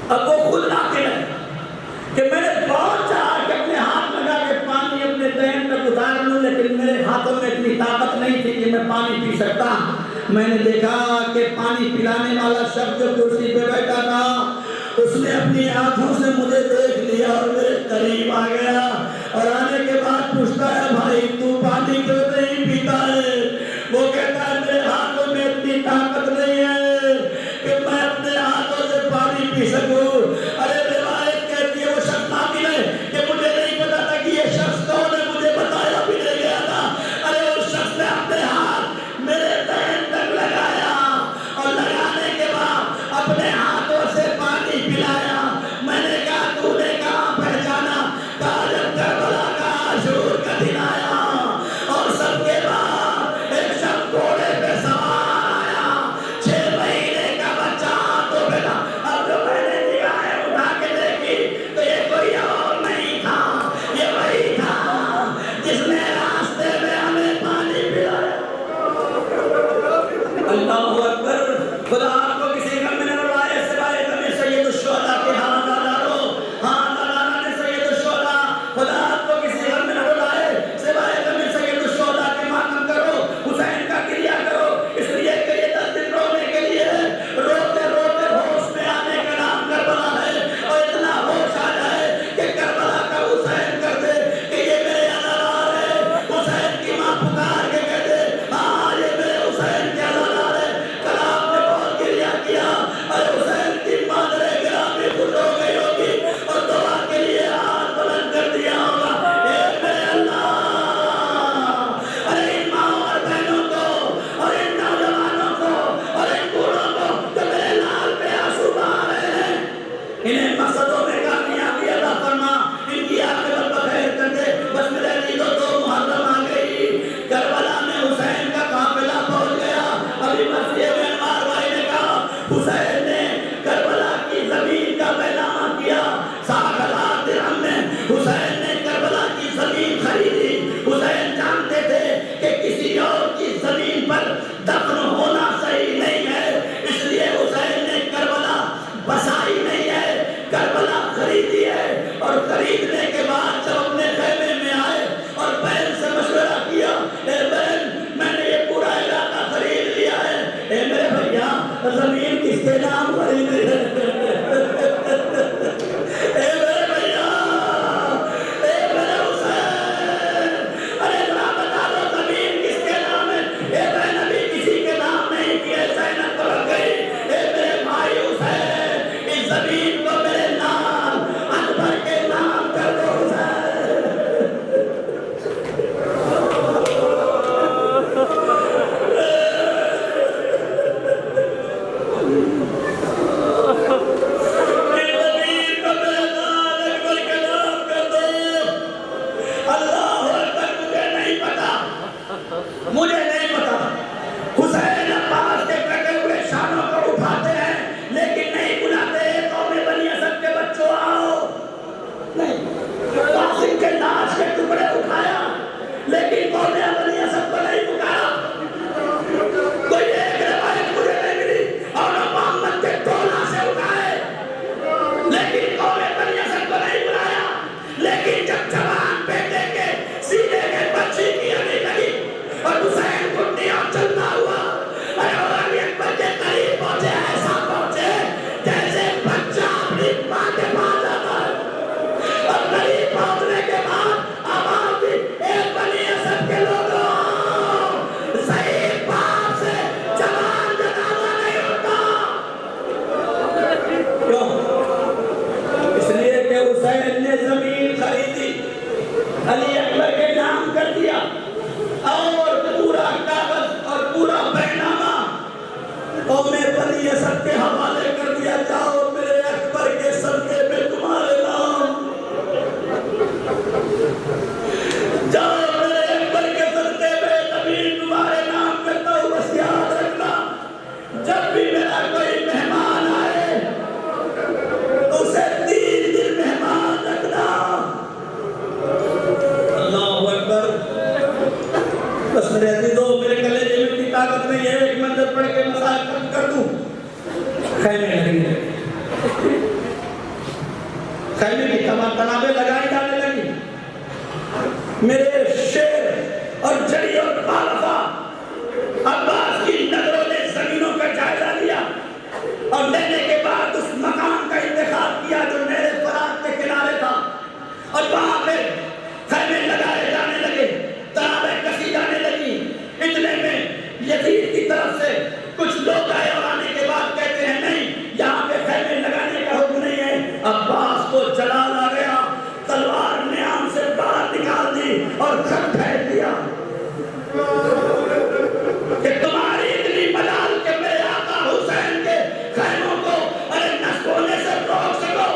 اب وہ خود لاتے ہیں کہ میں نے بہت چاہا کہ اپنے ہاتھ لگا کے پانی اپنے دہن تک اتار لوں، لیکن میرے ہاتھوں میں اتنی طاقت نہیں تھی کہ میں پانی پی سکتا۔ میں نے دیکھا کہ پانی پلانے والا شخص جو کرسی پہ بیٹھا تھا اس نے اپنی آنکھوں سے مجھے دیکھ لیا اور میرے قریب آ گیا اور آنے کے بعد پوچھتا ہے بھائی تو پانی کیوں نہیں پیتا ہے؟ وہ کہتا ہے میرے ہاتھوں میں اتنی طاقت نہیں ہے کہ میں اپنے ہاتھوں سے پانی پی سکوں۔ ارے روایت کہتی ہے وہ شخص ناقل ہے کہ مجھے نہیں پتا تھا کہ یہ شخص کون ہے، مجھے بتایا بھی نہیں گیا تھا۔ ارے اس شخص نے اپنے ہاتھ میرے ذہن تک لگایا اور لگانے کے بعد اپنے ہاتھوں سے پانی پلایا۔ میں نے کہا تو نے کہاں پہچانا؟ کہا جب کربلا کا عاشور کا دن آیا اور سب کے بعد ایک شخص گھوڑے پہ سوار آیا، 6 مہینے کا بچہ ہاتھوں پہ تھا۔ اب جو میں نے نگاہیں اٹھا کے دیکھی تو یہ کوئی اور نہیں تھا، یہ وہی تھا جس نے راستے میں ہمیں پانی پلایا۔ اللہ اکبر۔ خدا آپ کو کسی غم میں نہ ڈالے سوائے غم سید الشہداء کے۔ ہاں دادارو، ہاں دادارا نے سید الشہداء، خدا آپ کو کسی غم میں نہ ڈالے سوائے غم سید الشہداء کے۔ ماتم کرو، حسین کا کریا کرو، اس لیے کہ یہ 10 دن رونے کے لیے ہے۔ روتے روتے ہوش میں آنے کا نام کربلا ہے، اور اتنا ہوش آ جائے کہ کربلا کا حسین کر دے کہ یہ میرے عزادار ہے۔ حسین کی ماں پکار کے کہہ دے ہاں یہ میرے حسین کے عزادار ہے۔ کل آپ نے بہت کریا کیا، ارے حسین کی مادر گرامی خوش ہو گئی ہوگی اور دعا کے لیے ہاتھ بلند کر دیا ہوگا۔ اے میرے اللہ، ارے ان ماں اور بہنوں کو اور ان نوجوانوں کو اور ان بوڑھوں کو جو میرے لال پہ آنسو بہا رہے ہیں، انہیں مقصدوں میں کامیابی عطا فرما، ان کی عاقبت بخیر کر دے۔ بس میرے عزیزو 2 محرم آ گئی، کربلا میں حسین کا قافلہ پہنچ گیا۔ ابھی مسجد میں انوار بھائی نے کہا حسین نے کربلا کی زمین کا اعلان کیا، 60,000 درہم میں حسین نے کربلا کی زمین خریدی۔ حسین جانتے تھے کہ کسی اور کی زمین پر دفن ہونا صحیح نہیں ہے، اس لیے حسین نے کربلا بسائی نہیں ہے، کربلا خریدی ہے۔ اور خریدنے کے بعد جب اپنے خیمے میں آئے اور بہن سے مشورہ کیا، اے بہن میں نے یہ پورا علاقہ خرید لیا ہے، اے میرے بھیا زمین کس کے نام خریدی ہے؟ اے میرے بھیا، اے میرے حسین، ارے ذرا بتا دو زمین کس کے نام ہے؟ اے بہن ابھی کسی کے نام نہیں کیے، زینب تو لگ گئی۔ اے میرے بھائی حسین، اس زمین کو میرے نام اکبر کے نام کر دو حسین۔ مجھے نہیں پتا حسین عباس کے کٹے ہوئے شانوں کو اٹھاتے ہیں لیکن نہیں بلاتے قوم بنی اسد کے بچوں آؤ، نہیں قاسم کے لاش کے ٹکڑے اٹھایا لیکن قوم بنی اسد کو نہیں پکارا۔ کوئی ایک روایت مجھے نہیں ملی اور محمد کے ٹولہ سے اٹھائے لیکن قوم بنی اسد کو نہیں بلایا۔ لیکن جب جوان بیٹے کے سینے کے بچی کی ہمیں لگی اور حسین گھٹنی اور چلتا ہوا اور علی اکبر کے قریب پہنچے، ایسا پہنچے جیسے بچہ اپنی ماں کے پاس جاتا ہے۔ اور قریب پہنچنے کے بعد آواز دی اے بنی اسد کے لوگوں، صحیح باپ سے جوان جنازہ نہیں ہوتا۔ کیوں؟ اس لیے کہ حسین نے زمین خریدی، علی اکبر کے نام کر دیا اور پورا کاغذ اور پورا بیانامہ قوم بنی اسد کے حوالے کر دیا، جاؤ میرے اکبر کے صدقے میں تمہارے نام، جاؤ میرے اکبر کے صدقے میں زمین تمہارے نام کرتا ہوں۔ بس یاد رکھنا جب بھی میرا کوئی مہمان آئے تو اسے 3 دن مہمان رکھنا۔ اللہ اکبر۔ بس میرے عزیزو میرے کلیجے میں اتنی طاقت نہیں ہے ایک منظر پڑھ کے مسائل ختم کر دوں۔ خیمے لگی، خیمے کی تنابیں لگائی جانے لگی۔ میرے شیر اور جڑی اور بالفا عباس کی نظروں نے زمینوں کا جائزہ لیا اور لینے کے بعد اس مکان کا انتخاب اور خط بھیج دیا کہ تمہاری اتنی ملال کہ میرے آقا حسین کے خیموں کو نصب ہونے سے روک سکو.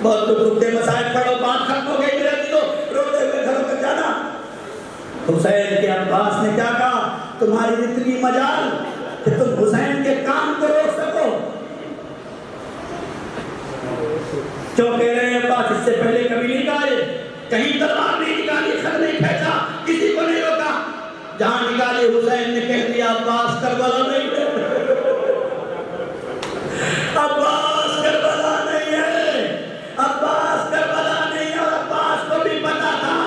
بہت لوگ رکتے مسائل پڑھو بات ختم ہو گئی میرے دلوں روتے ہوئے گھروں تک جانا. حسین کے عباس نے کیا کہا تمہاری اتنی مجال کہ تم حسین کے کام کو روک سکو. کیوں کہہ رہے ہیں عباس اس سے پہلے کبھی نہیں کہا کہیں تلوار نہیں نکالی خط نہیں پھینچا کسی کو نہیں روکا. جہاں نکالی حسین نے کہہ دیا عباس کربلا نہیں ہے عباس کربلا نہیں ہے عباس کربلا نہیں ہے. اور عباس کو بھی پتا تھا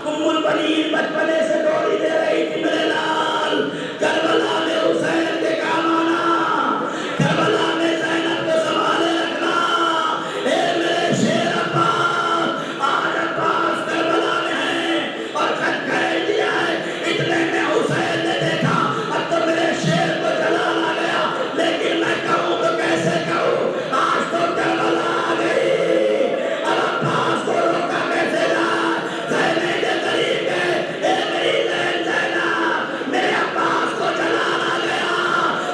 ام البنین بچپنے سے ڈوری دے رہی تھی میرے لال کربلا میں حسین کے کام آنا کربلا میں زینب کو سنبھالے رکھنا. اے میرے شیر عباس آج عباس کربلا میں ہے اور خط بھیج دیا ہے. اتنے میں حسین نے دیکھا اب تو میرے شیر کو جلال آ گیا لیکن میں کہوں تو کیسے کہوں آج تو کربلا آ گئی. اب عباس کو روکا کیسے جائے زینب کے قریب گئے اے میری زین زینب میرے عباس کو جلال آ گیا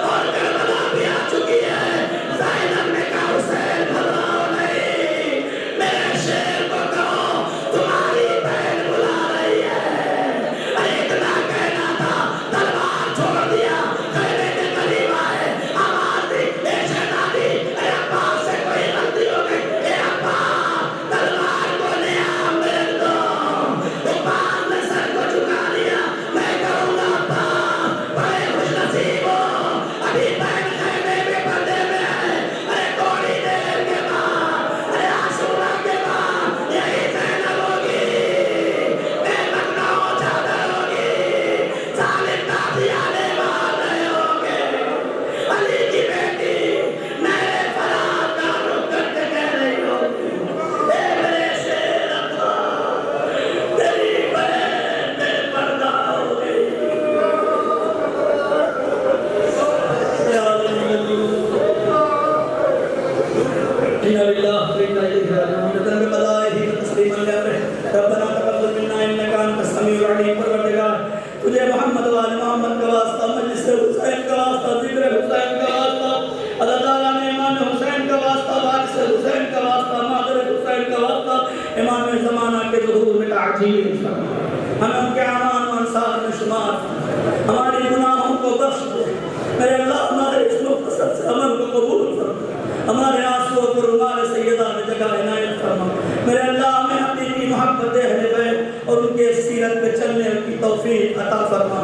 اور کربلا بھی آ چکی ہے. زینب نے کہا حسین گھبراؤ نہیں میرے شیر کو کہو تمہاری بہن بلا رہی ہے. ارے اتنا کہنا تھا تلوار چھوڑ دیا خیمے کے قریب آئے آواز دی اے شہزادی اے عباس سے کوئی غلطی ہو گئی اے عباس تلوار کو لیا میرے دو. عباس نے سر کو جھکا لیا میں کہوں گا عباس بڑے خوش نصیب ہو ابھی بہن خیمے میں پردے میں ہے. ارے تھوڑی دیر کے بعد ارے عاشورہ کے بعد یہی زینب ہوگی بے مقنعہ چادر ہوگی ظالم تازیانے مار رہے ہوں گے. علی کی بیٹی میرے فرات کا رخ کرتے کہہ رہی ہوگی اے میرے شیر عباس تیری بہن بے پردہ ہو گئی. یا إنا لله وإنا إليه راجعون. ذنب بلائه تسليما لأمره ربنا تقبل منا إنك أنت السميع العليم. پروردگار تجھے محمد و آل محمد کا واسطہ مجلس حسین کا واسطہ ذکر حسین کا واسطہ اللہ تعالیٰ نے امام حسین کا واسطہ وارث حسین کا واسطہ مادر حسین کا واسطہ امام زمانہ کے ظہور میں تعجیل فرما. ہمیں ان کے اعمال و انصار میں شمار ہماری گناہوں کو بخش دے میرے اللہ. ہمارے اس مختصر سے عمل کو قبول فرما ہمارے آنسو کو رومال سیدہ میں جگہ عنایت فرما. میرے اللہ ہمیں حقیقی محبت اہل بیت اور ان کے سیرت پہ چلنے کی توفیق عطا فرما.